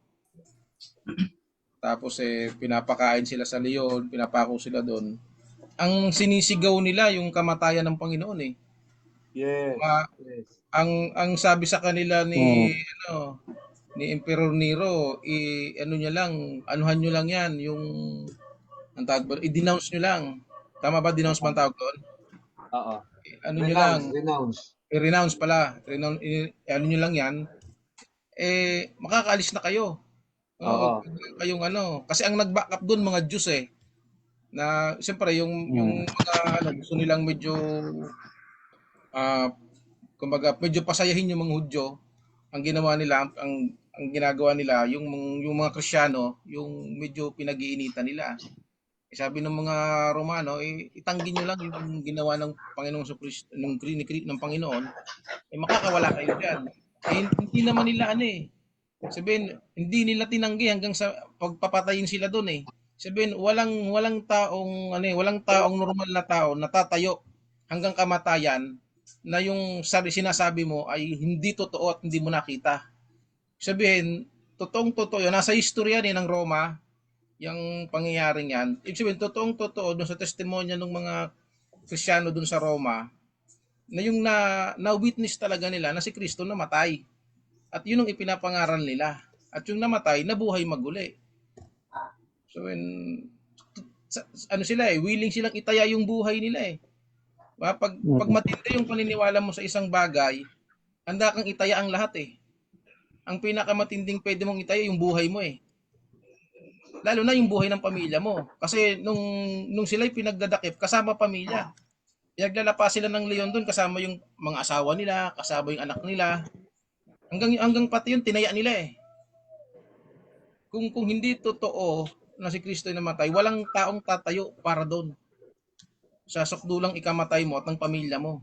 Tapos pinapakain sila sa leon, pinapako sila doon. Ang sinisigaw nila yung kamatayan ng Panginoon eh. Yes. Ang sabi sa kanila ni Emperor Nero, anuhan nyo lang yan, yung ang tawag ba, i-denounce nyo lang. Tama ba denounce man tawag doon? Oo. Nyo lang, Renounce. i-renounce pala. Ano nyo lang yan, makakaalis na kayo. Oo. Kayong kasi ang nag-back up doon mga Diyos na siyempre yung mga gusto nilang medyo kumbaga medyo pasayahin yung mga Hudyo, ang ginawa nila ang ginagawa nila yung mga Kristiyano, yung medyo pinag-iinitan nila. Sabi ng mga Romano, itanggi nyo lang yung ginawa ng Panginoong Kristo ng Panginoon, makakawala kayo diyan. Hindi naman nila sabihin, hindi nila tinanggi hanggang sa pagpapatayin sila doon Sabihin, walang taong normal na tao natatayo hanggang kamatayan na yung sinasabi mo ay hindi totoo at hindi mo nakita. Sabihin, totoong-totoo yun. Nasa istorya ng Roma, yung pangyayaring yan. Ibig sabihin, totoong-totoo doon sa testimonya ng mga Kristiyano doon sa Roma, na yung na-witness talaga nila na si Kristo namatay. At yun ang ipinapangaral nila. At yung namatay, nabuhay maguli. So, willing silang itaya yung buhay nila Pag matindi yung paniniwala mo sa isang bagay, handa kang itaya ang lahat Ang pinakamatinding pwede mong itaya yung buhay mo Lalo na yung buhay ng pamilya mo. Kasi nung sila'y pinagdadakip, kasama pamilya. Pinaglalapa sila ng leon doon kasama yung mga asawa nila, kasama yung anak nila. Hanggang pati yun tinaya nila eh. Kung hindi totoo na si Kristo ay namatay, walang taong tatayo para doon. Sa sukdulang ikamatay mo at ng pamilya mo.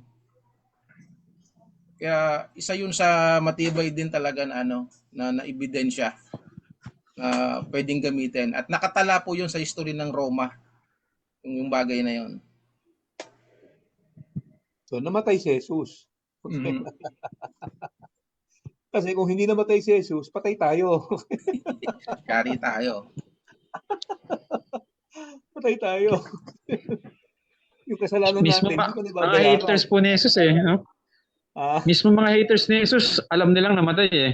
Kaya isa yun sa matibay din talaga na na ebidensya na pwedeng gamitin. At nakatala po yun sa history ng Roma, yung bagay na yun. So, namatay si Jesus. Mhm. Kasi kung hindi namatay si Jesus, patay tayo. Kari tayo. Patay tayo. Yung kasalanan Mismo natin, hindi pa mga haters nababayaran. po ni Jesus eh. No? Ah, Mismo mga haters ni Jesus, alam nilang namatay eh.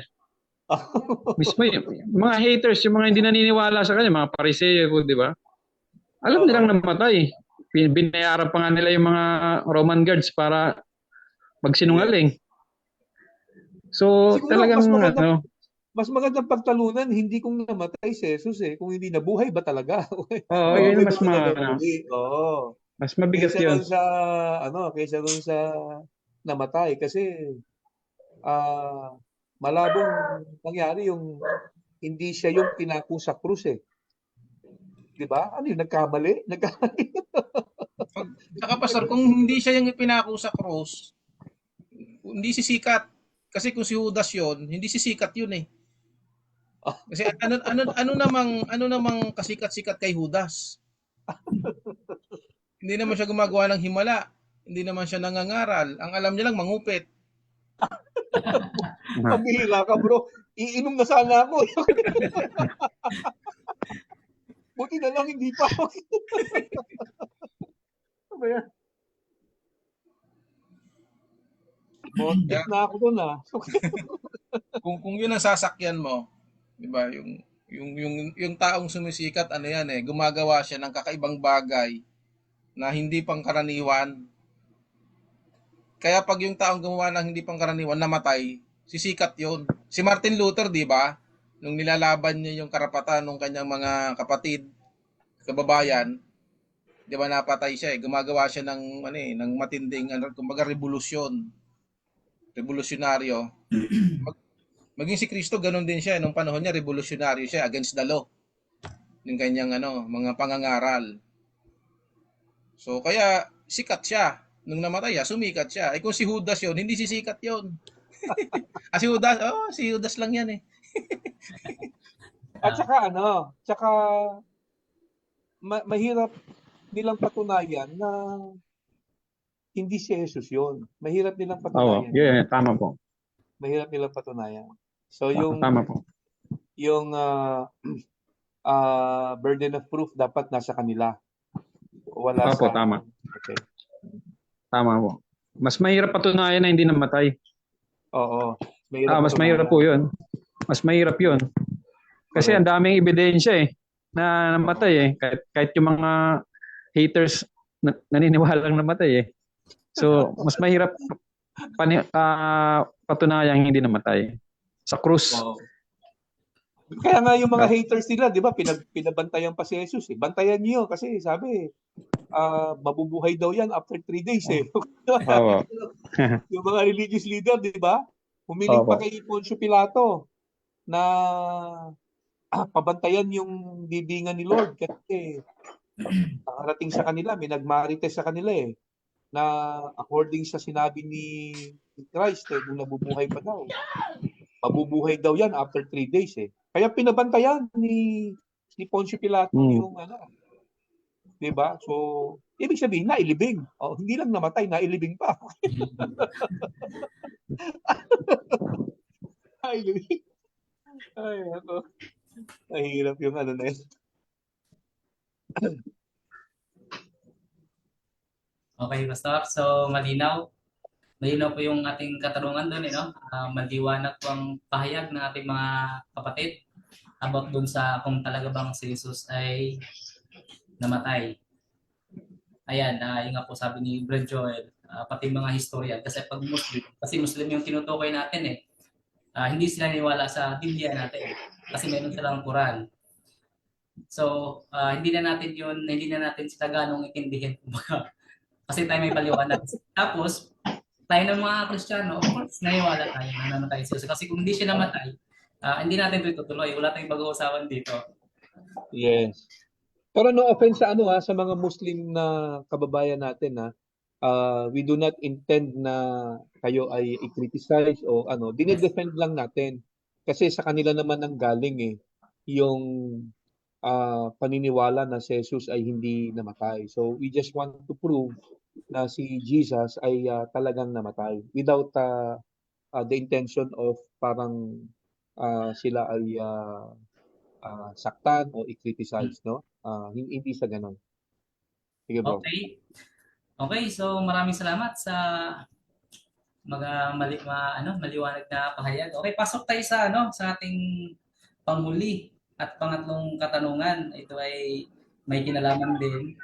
Mismo yung mga haters, yung mga hindi naniniwala sa kanya, mga Pariseo po, di ba? Alam oo. nilang namatay. Binayaran pa nga nila yung mga Roman guards para Yes. magsinungaling. So, Siguro, talagang mas magandang pagtalunan, hindi kung namatay si Jesus eh. Kung hindi nabuhay ba talaga? yun Nabuhay ba mas talaga muli? Oo. mas mabigat Kaysa yun. doon sa, kaysa doon sa namatay. Kasi, ah, malabong mangyari yung hindi siya yung pinako sa krus eh. 'Di ba? Ano yun, nagkamali? Nagkamali. Saka pastor, kung hindi siya yung ipinako sa cross, hindi sisikat. Kasi kung si Judas yun, hindi sisikat yun eh. Kasi ano namang kasikat-sikat kay Judas. Hindi naman siya gumagawa ng himala. Hindi naman siya nangangaral. Ang alam niya lang mangupit. Pambihira ka bro. Iinom na sana ako. Buti na lang hindi pa. Ano ba yan? Bontik Kaya na ako doon ah. kung yun ang sasakyan mo, 'di ba? Yung taong sumisikat ano yan eh, gumagawa siya ng kakaibang bagay na hindi pangkaraniwan. Kaya pag yung taong gumawa ng hindi pangkaraniwan namatay, sisikat 'yon. Si Martin Luther, 'di ba? Nung nilalaban niya yung karapatan ng kanyang mga kapatid, kababayan, 'di ba napatay siya eh. Gumagawa siya ng matinding kumbaga revolusyon, revolusyonaryo. Maging si Kristo ganun din siya nung panahon niya revolusyonaryo siya against the law ng kanyang mga pangangaral. So kaya sikat siya. Nung namatay siya, sumikat siya. Eh kung si Judas yon, hindi sisikat yon. Si Judas lang yan eh. At Ah, saka mahirap nilang patunayan na hindi si Jesus yun. Mahirap nilang patunayan yun. Tama po. Mahirap nilang patunayan. So Tama po. yung burden of proof dapat nasa kanila. Wala Opo, sa tama. okay. Tama po. Mas mahirap patunayan na hindi namatay. Oo. Mahirap Mas mahirap po patunayan. yun. Mas mahirap yun. Kasi ang Correct. daming ebidensya eh na namatay eh. Kahit yung mga haters naniniwalang namatay eh. So, mas mahirap patunayang hindi namatay. Sa krus. Oo. Kaya nga yung mga haters nila, 'di ba, pinabantayan pa si Jesus eh. Bantayan niyo kasi sabi mabubuhay daw yan after 3 days eh. Opo. Yung mga religious leader, 'di ba? Humiling pa Opo. kay Poncio Pilato na pabantayan yung bibingan ni Lord kasi nakarating sa kanila, may nagmarites sa kanila eh na according sa sinabi ni Christ eh, nung nabubuhay pa daw, mabubuhay daw yan after 3 days eh. Kaya pinabantayan ni Poncio Pilato Mm. yung 'di ba? So, ibig sabihin nailibing. Oh, hindi lang namatay, nailibing pa. Nailibing. Ay, ako. Mahirap yung na yun. okay, Pastor. So, malinaw. Malinaw po yung ating katarungan doon, no? Maliwanag po ang pahayag ng ating mga kapatid about doon sa kung talaga bang si Jesus ay namatay. Ayan, yun nga po sabi ni Brad Joel, pati mga historian. Kasi Muslim yung tinutukoy natin eh. Hindi sila naniwala sa Biblia natin. Kasi meron silang Quran. So, hindi na natin sila ganong itindihin. Kasi tayo may paliwanag. Tapos, tayo ng mga Kristiyano, of course, naiwala tayo na namatay si Jesus. Kasi kung hindi siya namatay, hindi natin ito itutuloy. Wala tayong pag-uusapan dito. Yes. Pero no offense sa ano sa mga Muslim na kababayan natin we do not intend na kayo ay i-criticize o ano, dinedefend lang natin. Kasi sa kanila naman ang galing yung paniniwala na si Jesus ay hindi namatay. So we just want to prove na si Jesus ay talagang namatay without the intention of parang sila ay saktan o i-criticize, no? Hindi sa ganon. Sige, bro. Okay. Okay, so maraming salamat sa maliwanag na pahayag. Okay, pasok tayo sa sa ating panghuli at pangatlong katanungan. Ito ay may kinalaman din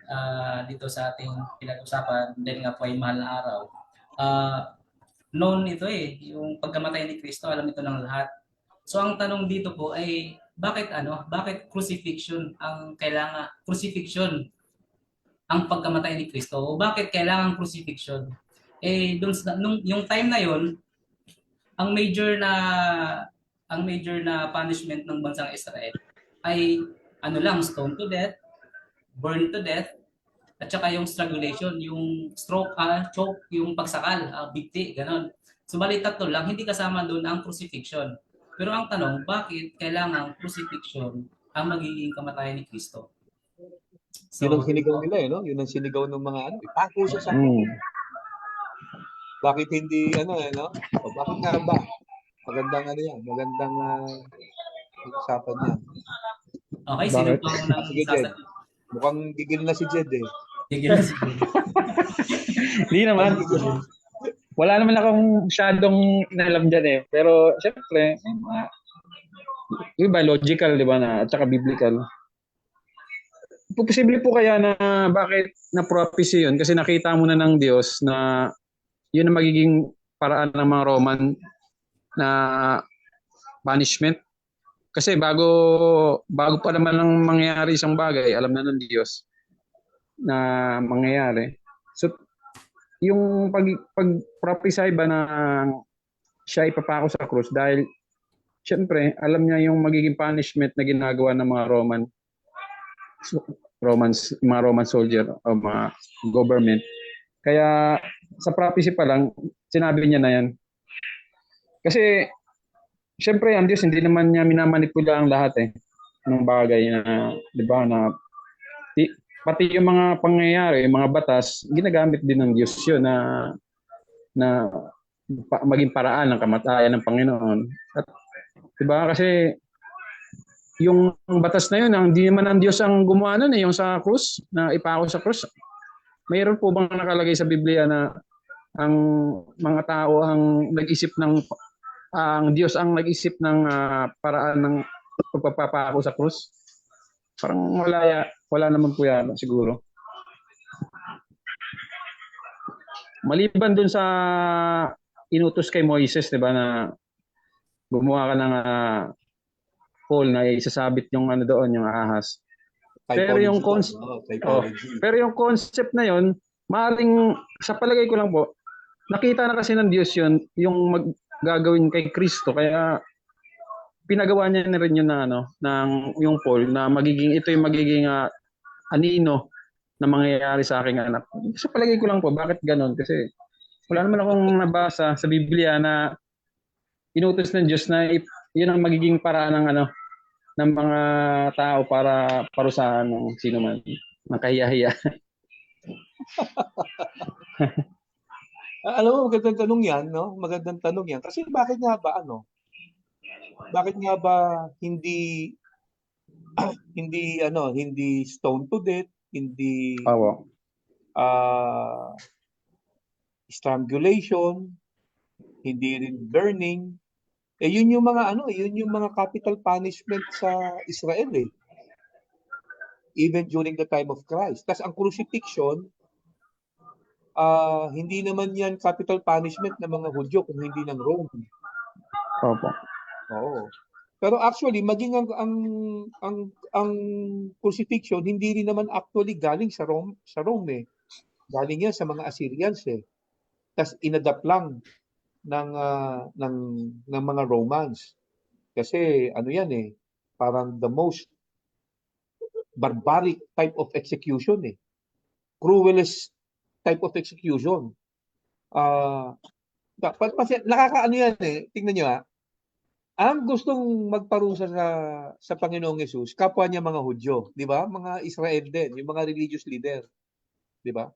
dito sa ating pinag-usapan dahil nga po ay mahal na araw. Known ito yung pagkamatay ni Kristo, alam ito ng lahat. So ang tanong dito po ay bakit crucifixion ang pagkamatay ni Kristo? O bakit kailangan crucifixion? Doon yung time na yon, ang major na punishment ng bansang Israel ay stone to death, burn to death, at saka yung strangulation, yung choke, yung pagsakal, bigti, ganon. So bali tatlo lang, hindi kasama doon ang crucifixion. Pero ang tanong, bakit kailangan crucifixion ang magiging kamatayan ni Kristo? Yun So, ang sinigaw nila no? Yun ang sinigaw ng mga ipako siya sa Bakit hindi no? O bakit nga ba? Magandang yan, magandang usapan yan. Okay, sino Bakit? pa ang nang Sige, Jed. sasagot? Mukhang gigil na si Jed Tigil na si Jed. Hindi naman. Wala naman akong masyadong inalam dyan Pero, syempre, iba, logical, di ba, at saka biblical. Posible po kaya na bakit na-prophecy yun? Kasi nakita mo na ng Diyos na yun ang magiging paraan ng mga Roman na punishment. Kasi bago pa naman ang mangyayari isang bagay, alam na ng Diyos na mangyayari. So, yung pag-prophesy ba na siya ipapako sa krus dahil syempre, alam niya yung magiging punishment na ginagawa ng mga Roman soldier o mga government. Kaya sa prophecy pa lang, sinabi niya na yan. Kasi syempre, ang Diyos hindi naman niya minamanipula ang lahat ng bagay na, di ba, na pati yung mga pangyayari, yung mga batas, ginagamit din ng Diyos yun na maging paraan ng kamatayan ng Panginoon. At, di ba, kasi yung batas na yun, hindi naman ang Diyos ang gumawa nun yung sa krus, na ipako sa krus. Mayroon po bang nakalagay sa Biblia na ang mga tao ang nag-isip ang Diyos ang nag-isip ng paraan ng pagpapako sa krus? Parang wala naman po yan siguro. Maliban dun sa inutos kay Moises, di ba, na gumawa ka ng pole na isasabit yung doon, yung ahas. Pero yung concept na yon, maaaring sa palagay ko lang po, nakita na kasi ng Diyos yun, yung gagawin kay Kristo, kaya pinagawa niya na rin yun na ng yung pole na ito yung magiging anino na mangyayari sa aking anak. Sa palagay ko lang po, bakit ganon? Kasi wala naman akong nabasa sa Biblia na inutos ng Diyos na yun ang magiging paraan ng mga tao para parusahan ng sino man ng kahiya-hiya. Alam mo, magandang tanong yan, no? Magandang tanong yan. Kasi bakit nga ba, hindi stone to death, hindi strangulation, hindi rin burning. Yun yung mga capital punishment sa Israel even during the time of Christ. Tas ang crucifixion, hindi naman yan capital punishment ng mga Hudyo kung hindi ng Rome. Opo. Oo. Pero actually, maging ang crucifixion hindi rin naman actually galing sa Rome Galing yan sa mga Assyrians eh. Tas inadapt lang ng mga Romans. Kasi ano yan eh, parang the most barbaric type of execution eh. Cruelest type of execution. Ah, nakakaano yan eh. Tingnan nyo ang gustong magparusa sa Panginoong Hesus, kapwa niya mga Hudyo, di ba? Mga Israel din, yung mga religious leader, di ba?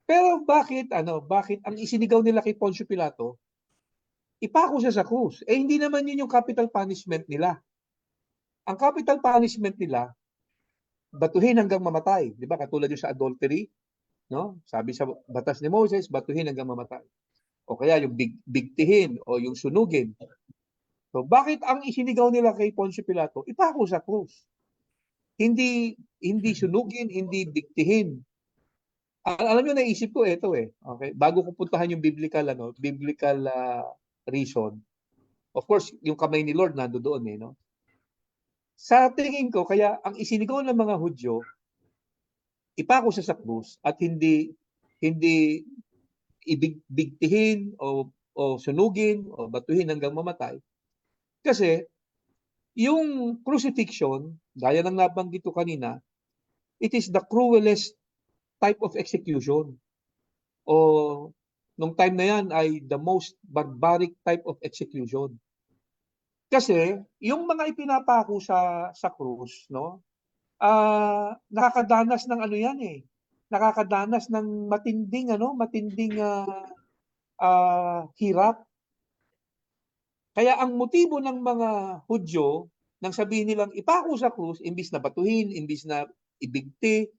Pero bakit ang isinigaw nila kay Poncio Pilato, ipako siya sa krus. Eh hindi naman yun yung capital punishment nila. Ang capital punishment nila, batuhin hanggang mamatay, di ba? Katulad yung sa adultery, no? Sabi sa batas ni Moses, batuhin hanggang mamatay. O kaya yung bigtihin o yung sunugin. So bakit ang isinigaw nila kay Poncio Pilato, ipako sa krus? Hindi sunugin, hindi bigtihin. Alam niyo naisip ko ito eh. Okay, bago ko puntahan yung biblical reason. Of course, yung kamay ni Lord nandoon eh, no? Sa tingin ko kaya ang isinigaw ng mga Hudyo, ipako sa krus at hindi ibigtihin o sunugin o batuhin hanggang mamatay. Kasi yung crucifixion, gaya ng nabanggit ko kanina, it is the cruelest type of execution. O nung time na yan ay the most barbaric type of execution. Kasi yung mga ipinapako sa krus, no? Nakakadanas ng ano yan eh. Nakakadanas ng matinding hirap. Kaya ang motibo ng mga Hudyo nang sabihin nilang ipako sa krus imbis na batuhin, imbis na ibigti,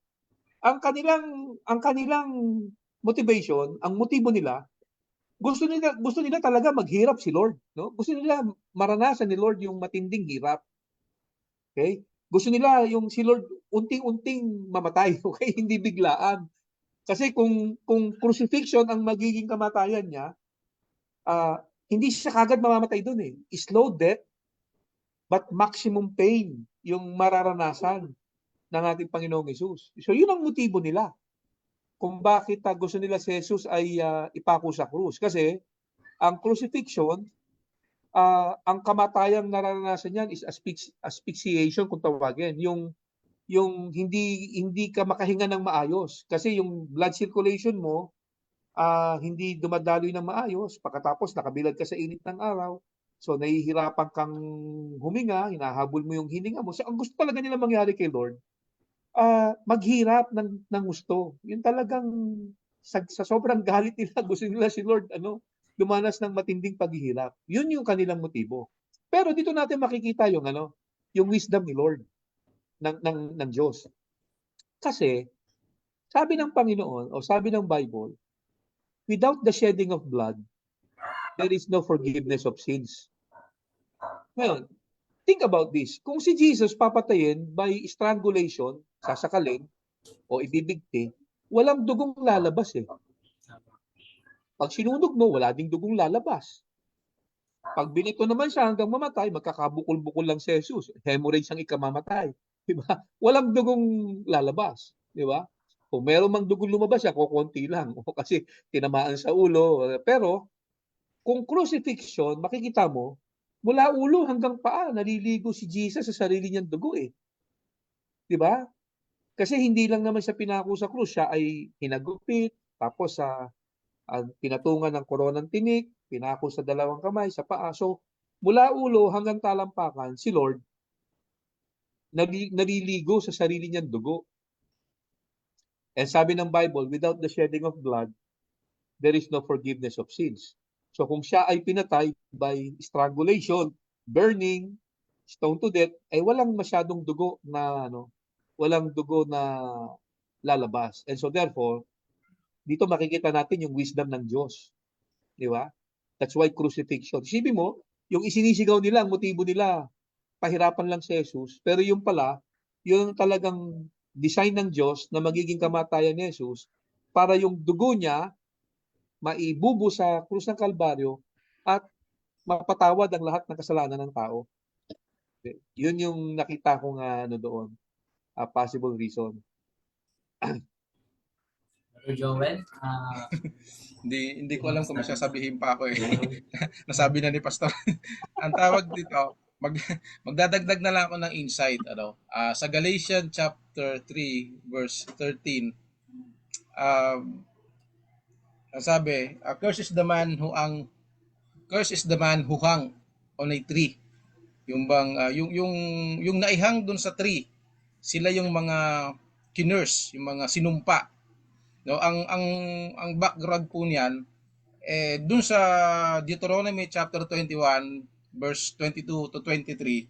ang kanilang motivation, ang motibo nila, gusto nila talaga maghirap si Lord, no? Gusto nila maranasan ni Lord yung matinding hirap. Okay? Gusto nila yung si Lord unting-unting mamatay, okay? Hindi biglaan. Kasi kung crucifixion ang magiging kamatayan niya, hindi siya kagad mamamatay doon eh. Slow death, but maximum pain yung mararanasan ng ating Panginoong Hesus. So yun ang motibo nila kung bakit gusto nila si Jesus ay ipako sa krus. Kasi ang crucifixion, ang kamatayang nararanasan niyan is asphyxiation kung tawagin. Yung hindi ka makahinga ng maayos. Kasi yung blood circulation mo, hindi dumadaloy ng maayos. Pagkatapos nakabilad ka sa init ng araw. So nahihirapan kang huminga, hinahabol mo yung hininga mo. So ang gusto talaga nila mangyari kay Lord, maghirap ng gusto. Yun talagang sa sobrang galit nila, gusto nila si Lord dumanas ng matinding paghihirap. Yun yung kanilang motibo. Pero dito natin makikita yung wisdom ni Lord ng Diyos. Kasi sabi ng Panginoon o sabi ng Bible, without the shedding of blood, there is no forgiveness of sins. Ngayon, think about this. Kung si Jesus papatayin by strangulation, sasakalin, o ibibigti, walang dugong lalabas eh. Pag sinunog mo, wala ding dugong lalabas. Pag binito naman siya hanggang mamatay, magkakabukol-bukol lang si Jesus. Hemorrhage ang ikamamatay. Diba? Walang dugong lalabas. Diba? Kung meron mang dugong lumabas siya, kukunti lang. O kasi tinamaan sa ulo. Pero, kung crucifixion, makikita mo, mula ulo hanggang paa, naliligo si Jesus sa sarili niyang dugo eh. Diba? Kasi hindi lang naman siya pinako sa krus, siya ay hinagupit, tapos pinatungan ng koronang tinik, pinako sa dalawang kamay, sa paa. So, mula ulo hanggang talampakan, si Lord, naliligo sa sarili niyang dugo. And sabi ng Bible, without the shedding of blood, there is no forgiveness of sins. So, kung siya ay pinatay by strangulation, burning, stone to death, ay walang masyadong dugo na walang dugo na lalabas. And so therefore, dito makikita natin yung wisdom ng Diyos. Di ba? That's why crucifixion. Isipin mo, yung isinisigaw nila, ang motibo nila, pahirapan lang si Jesus. Pero yung pala, yung talagang design ng Diyos na magiging kamatayan ni Jesus para yung dugo niya maibubo sa krus ng Kalbaryo at mapatawad ang lahat ng kasalanan ng tao. Yun yung nakita kong doon. Possible reason. Brother Joel. Hindi ko alam kung may sasabihin pa ako eh. Nasabi na ni Pastor. Ang tawag dito, magdadagdag na lang ako ng insight. Sa Galatians chapter 3, verse 13, ang sabi, curse is the man who hung on a tree. Yung bang yung naihang dun sa tree, sila yung mga kinurse, yung mga sinumpa. No, ang background po niyan dun sa Deuteronomy chapter 21 verse 22 to 23,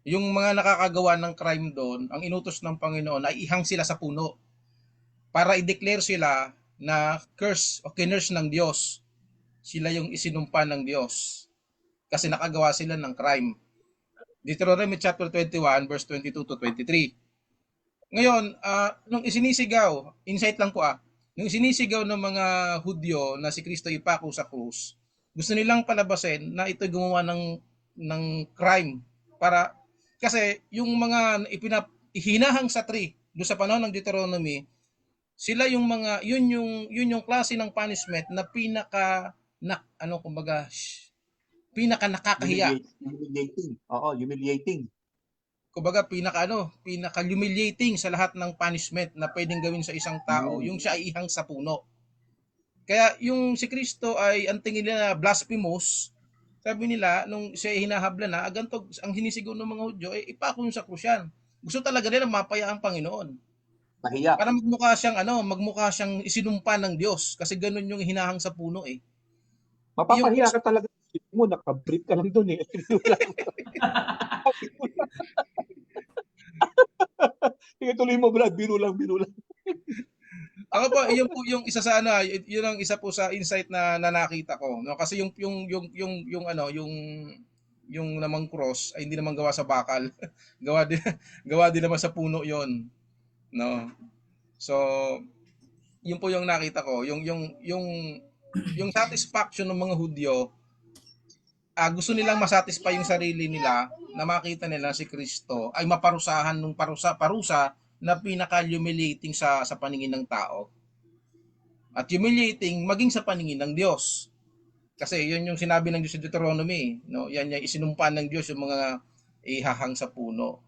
yung mga nakakagawa ng crime doon, ang inutos ng Panginoon ay ihang sila sa puno para i-declare sila na curse o kinurse ng Diyos. Sila yung isinumpa ng Diyos kasi nakagawa sila ng crime. Deuteronomy chapter 21 verse 22 to 23. Ngayon, nung isinisigaw, insight lang po nung isinisigaw ng mga Hudyo na si Kristo ipako sa krus, gusto nilang palabasin na ito gumawa ng crime para kasi yung mga ihinahang sa tree do sa panahon ng Deuteronomy, sila yung mga yun yung klase ng punishment na pinaka nakakahiya. Humiliating. Oo, humiliating. Kumbaga pinaka humiliating sa lahat ng punishment na pwedeng gawin sa isang tao, yung siya ay ihang sa puno. Kaya yung si Kristo ay ang tingin nila na blasphemous. Sabi nila nung siya ay hinahabla na, agantog ang hinisigaw ng mga Hudyo ay ipako sa krus yan. Gusto talaga nila mapaya ang Panginoon. Pahiya. Para magmukha siyang isinumpa ng Diyos kasi ganun yung hinahang sa puno eh. Mapapahiya ka talaga mo, nakabrief ka lang doon eh. Sige, tuloy mo, Brad. Biro lang. Ako po, yun po yung isa sa yun ang isa po sa insight na nakita ko, no? Kasi yung namang cross ay hindi naman gawa sa bakal. gawa din naman sa puno 'yon, no? So, yun po yung nakita ko, yung satisfaction ng mga Hudyo, gusto nilang masatisfy yung sarili nila na makita nila si Kristo ay maparusahan ng parusa na pinaka-humiliating sa paningin ng tao. At humiliating maging sa paningin ng Diyos. Kasi yun yung sinabi ng Diyos sa Deuteronomy, no? Yan yung isinumpa ng Diyos yung mga ihahang sa puno.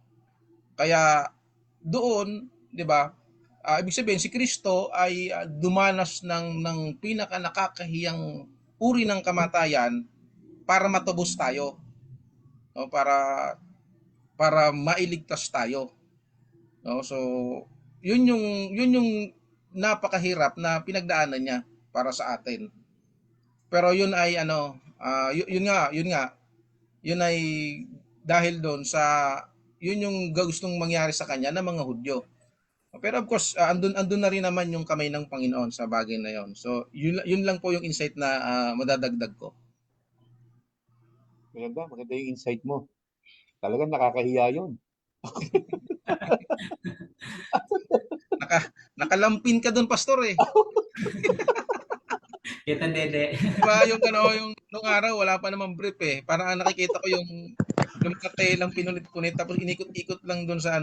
Kaya doon, 'di ba? Ibig sabihin si Kristo ay dumanas ng pinaka nakakahiyang uri ng kamatayan para matubos tayo, no? Para mailigtas tayo, no? So yun yung napakahirap na pinagdaanan niya para sa atin. Pero yun ay yun ay dahil doon sa yun yung gustong mangyari sa kanya ng mga Hudyo. Pero of course, andun na rin naman yung kamay ng Panginoon sa bagay na yon. So yun lang po yung insight na madadagdag ko. Maganda yung insight mo. Talagang nakakahiya yun. Nakalampin ka doon, Pastor eh. Kita dede. Diba yung nung araw wala pa namang brief eh. Parang nakikita ko yung katelang pinunit-punit tapos inikot-ikot lang doon sa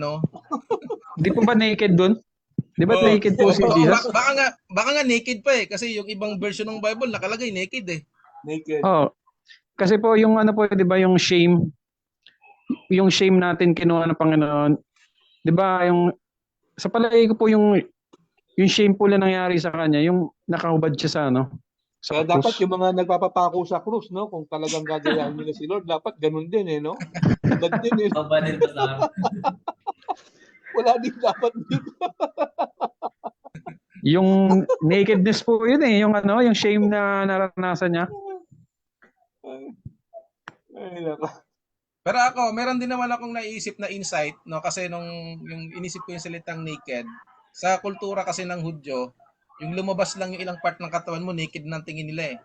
Di po ba naked doon? Di ba naked po si Jesus? Baka nga naked pa eh kasi yung ibang version ng Bible nakalagay naked eh. Naked. Oh. Kasi po yung po, 'di ba, yung shame natin kinuha ng Panginoon. 'Di ba yung sa palagay ko po yung shame po na nangyari sa kanya, yung nakahubad siya sa Kaya dapat yung mga nagpapapako sa krus, no? Kung talagang gagayahin nila si Lord, dapat ganun din eh, no? Hubad din eh. Pabanin pa sa Wala din dapat dito. Yung nakedness po yun eh, yung shame na naranasan niya. Ay, nako. Pero ako, meron din naman akong naisip na insight, no? Kasi yung inisip ko yung salitang naked, sa kultura kasi ng Hudyo, yung lumabas lang yung ilang part ng katawan mo, naked ng tingin nila eh.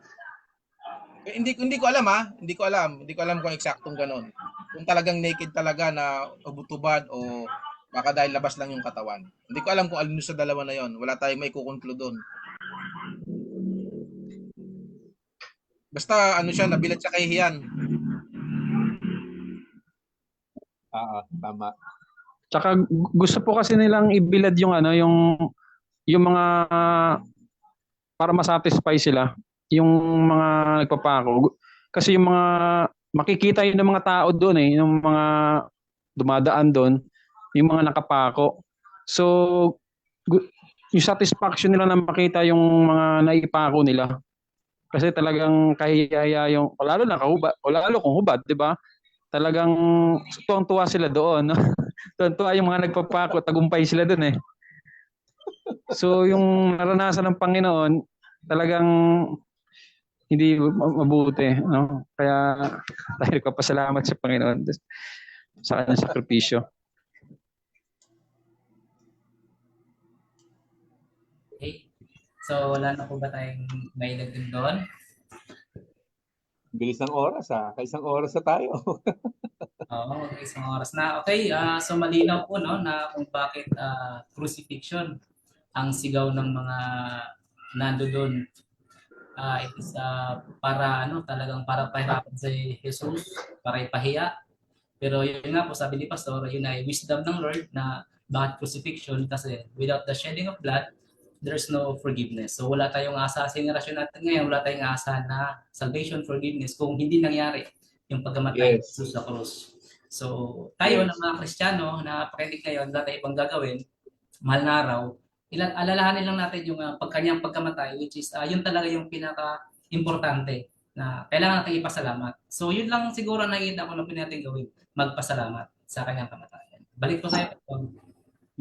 Hindi ko alam Hindi ko alam kung eksaktong ganon. Kung talagang naked talaga na ubutubad o baka dahil labas lang yung katawan. Hindi ko alam kung alin sa dalawa na yon. Wala tayong may kukonklude doon. Basta siya, nabilad sa kahihiyan. Tama. Tsaka gusto po kasi nilang ibilad yung yung mga para masatisfy sila yung mga nagpapako. Kasi yung mga makikita yun ng mga tao doon yung mga dumadaan doon, yung mga nakapako. So yung satisfaction nila na makita yung mga naipako nila. Kasi talagang kahihiya yung lalo na kahubad, o lalo kung hubad, 'di ba? Talagang tuwang-tuwa sila doon, no? Tuwang-tuwa yung mga nagpapako, tagumpay sila doon. So yung naranasan ng Panginoon, talagang hindi mabuti, no? Kaya tayo nagpapasalamat sa Panginoon sa kanyang sakripisyo. Okay. So, wala na po ba tayong may dagdag doon? Bilis ng oras Kaisang oras na tayo. Oo, isang oras na. Okay, so malinaw po no, na kung bakit crucifixion ang sigaw ng mga nando doon. It is para talagang para pahirapan si Jesus, para ipahiya. Pero yun nga po, sabi ni Pastor, yun ay wisdom ng Lord na bakit crucifixion kasi without the shedding of blood, there's no forgiveness. So wala tayong asa sa generasyon natin ngayon, wala tayong asa na salvation, forgiveness kung hindi nangyari yung pagkamatay ni Jesus sa krus. So tayo ng mga Kristiyano na pakinig ngayon, wala tayong ibang gagawin, mahal na araw, alalahanin lang natin yung kanyang pagkamatay, which is yun talaga yung pinaka-importante na kailangan natin ipasalamat. So yun lang siguro nakikita ko na pinating gawin, magpasalamat sa kanyang kamatayan. Balik po sa iyo.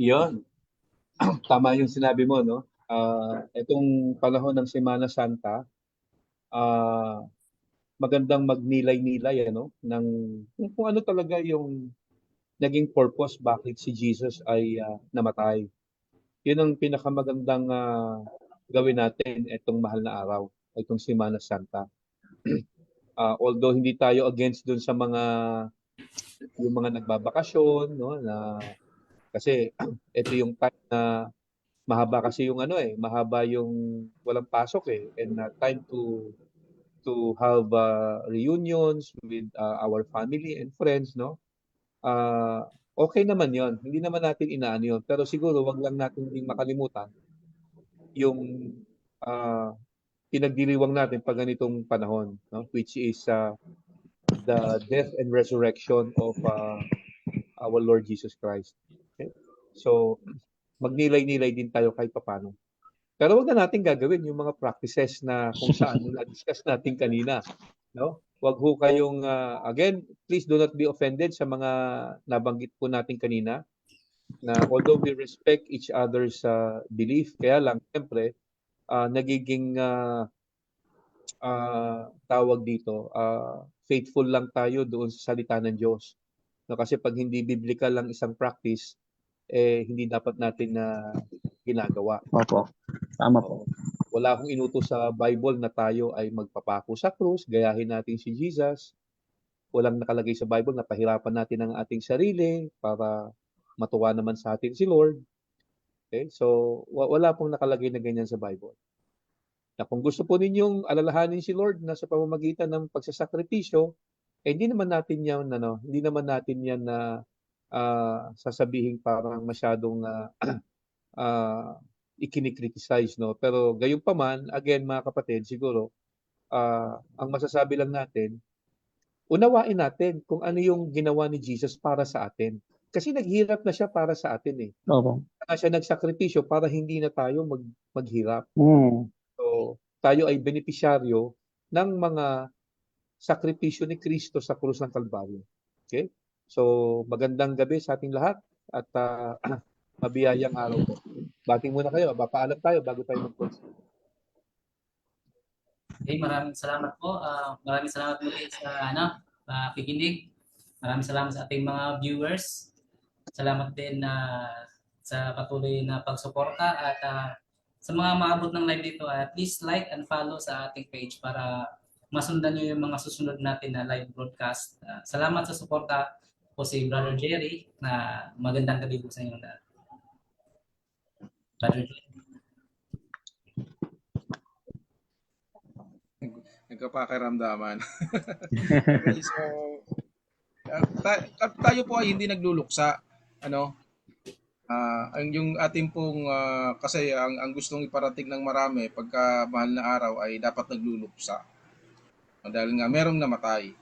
Yun. Tama yung sinabi mo, no? Itong panahon ng Semana Santa, magandang magnilay-nilay ng kung ano talaga yung naging purpose bakit si Jesus ay namatay. Yun ang pinakamagandang gawin natin itong mahal na araw, itong Semana Santa. Although hindi tayo against dun sa yung mga nagbabakasyon, no, na kasi ito yung time na mahaba kasi yung mahaba yung walang pasok and time to have reunions with our family and friends, no? Okay naman 'yon. Hindi naman natin inaano 'yon, pero siguro wag lang natin ding makalimutan yung pinagdiriwang natin pag ganitong panahon, no? Which is the death and resurrection of our Lord Jesus Christ. Okay? So magnilay-nilay din tayo kahit papaano. Pero wag na natin gagawin yung mga practices na kung saan na-discuss natin kanina, no? Wag ho kayong again, please do not be offended sa mga nabanggit po natin kanina na although we respect each other's belief, kaya lang siyempre nagiging tawag dito, faithful lang tayo doon sa salita ng Diyos. No, kasi pag hindi biblical lang isang practice, hindi dapat natin na ginagawa. Opo. Tama po. Wala akong inutos sa Bible na tayo ay magpapako sa krus, gayahin natin si Jesus. Walang nakalagay sa Bible na pahirapan natin ang ating sarili para matuwa naman sa atin si Lord. Okay? So, wala pong nakalagay na ganyan sa Bible. Na kung gusto po ninyong alalahanin si Lord na sa pamamagitan ng pagsasakripisyo, hindi naman natin yan na sasabihin parang masyadong ikinikriticize, no? Pero gayunpaman, again mga kapatid, siguro ang masasabi lang natin, unawain natin kung ano yung ginawa ni Jesus para sa atin. Kasi naghirap na siya para sa atin Opo. Kaya siya nagsakripisyo para hindi na tayo maghirap. Mm. So, tayo ay benepisyaryo ng mga sakripisyo ni Kristo sa krus ng Kalbaryo. Okay? So, magandang gabi sa ating lahat at mabiyayang araw po. Bating muna kayo, papaalam tayo bago tayo mag-close. Okay, maraming salamat po. Maraming salamat muli sa pakikinig. Maraming salamat sa ating mga viewers. Salamat din sa patuloy na pagsuporta at sa mga maabot ng live dito, please like and follow sa ating page para masundan nyo yung mga susunod natin na live broadcast. Salamat sa suporta po si Brother Jerry na magandang gabi po sa inyo lahat. Brother Jerry. Nagkapakiramdaman. Okay, so tayo po ay hindi nagluluksa, Yung ating pong kasi ang gustong iparating ng marami pagka mahal na araw ay dapat nagluluksa. Dahil nga merong namatay.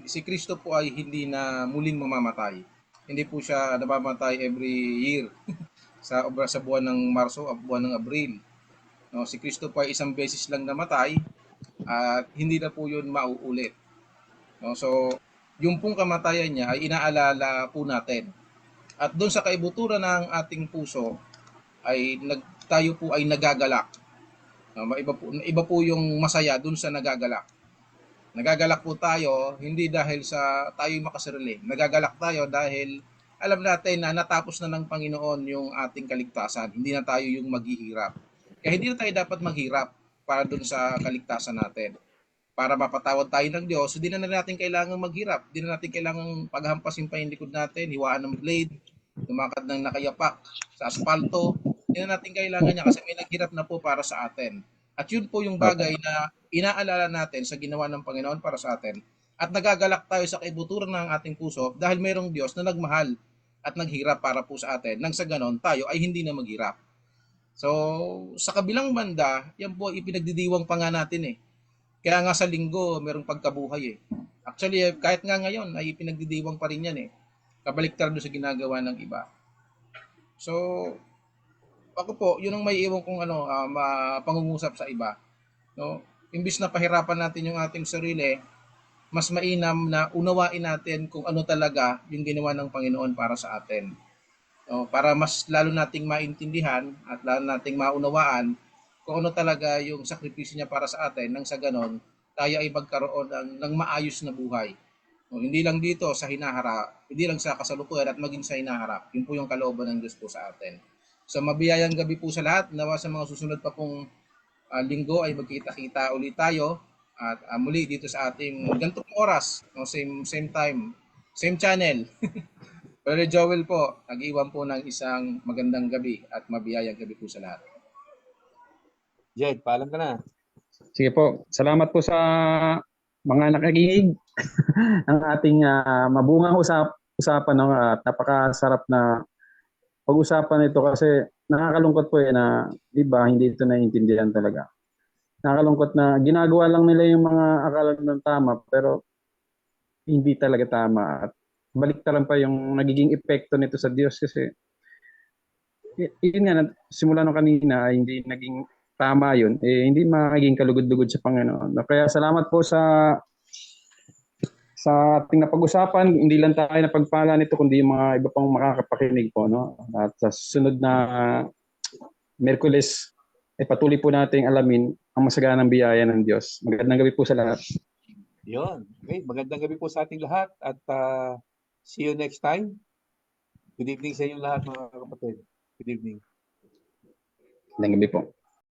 Si Kristo po ay hindi na muling mamamatay. Hindi po siya namamatay every year sa buwan ng Marso at buwan ng Abril. No, si Kristo po ay isang beses lang namatay at hindi na po 'yun mauulit. No, so yung pong kamatayan niya ay inaalala po natin. At doon sa kaibuturan ng ating puso ay tayo po ay nagagalak. No, iba po yung masaya doon sa nagagalak. Nagagalak po tayo hindi dahil sa tayo'y makasarili. Nagagalak tayo dahil alam natin na natapos na ng Panginoon yung ating kaligtasan. Hindi na tayo yung maghihirap. Kaya hindi na tayo dapat maghirap para dun sa kaligtasan natin. Para mapatawad tayo ng Diyos, hindi na natin kailangan maghirap. Hindi na natin kailangan paghampasin pa yung likod natin, hiwaan ng blade, lumakad ng nakayapak sa asfalto. Hindi na natin kailangan niya kasi may naghirap na po para sa atin. At yun po yung bagay na inaalala natin sa ginawa ng Panginoon para sa atin. At nagagalak tayo sa kaibuturan ng ating puso dahil mayroong Diyos na nagmahal at naghirap para po sa atin. Nang sa ganon, tayo ay hindi na maghirap. So, sa kabilang banda, yan po ipinagdidiwang pa nga natin eh. Kaya nga sa linggo, merong pagkabuhay eh. Actually, kahit nga ngayon, ay ipinagdidiwang pa rin yan eh. Kabaliktad doon sa ginagawa ng iba. So, ako po, yun ang may iwan kong pangungusap sa iba. No? Imbis na pahirapan natin yung ating sarili, mas mainam na unawain natin kung ano talaga yung ginawa ng Panginoon para sa atin. No? Para mas lalo nating maintindihan at lalo nating maunawaan kung ano talaga yung sakripisyo niya para sa atin nang sa ganon, tayo ay magkaroon ng maayos na buhay. No? Hindi lang dito sa hinaharap, hindi lang sa kasalukuyan at maging sa hinaharap. Yun po yung kalooban ng Diyos po sa atin. So mabiyayang gabi po sa lahat. Nawa sa mga susunod pa pong linggo ay magkita-kita ulit tayo at muli dito sa ating ganitong oras, no, same time, same channel. Brother Joel po, nag-iwan po ng isang magandang gabi at mabiyayang gabi po sa lahat. Jed, paalam ka na. Sige po. Salamat po sa mga nakikinig ng ating mabungang usapan, no? At napakasarap na pag-usapan ito kasi nakakalungkot po na iba hindi ito naiintindihan talaga. Nakakalungkot na ginagawa lang nila yung mga akala ng tama pero hindi talaga tama at baliktaran pa yung nagiging epekto nito sa Diyos kasi yun nga, simula nung kanina ay hindi naging tama yun, hindi magiging kalugod-lugod sa Panginoon. Kaya salamat po sa ating napag-usapan. Hindi lang tayo napagpala nito kundi yung mga iba pang makakapakinig po, no? At sa susunod na Miyerkules ay patuloy po nating alamin ang masaganang biyaya ng Diyos. Magandang gabi po sa lahat. Yun. Okay, magandang gabi po sa ating lahat at see you next time. Good evening sa inyo lahat mga kapatid. Good evening. Magandang gabi po.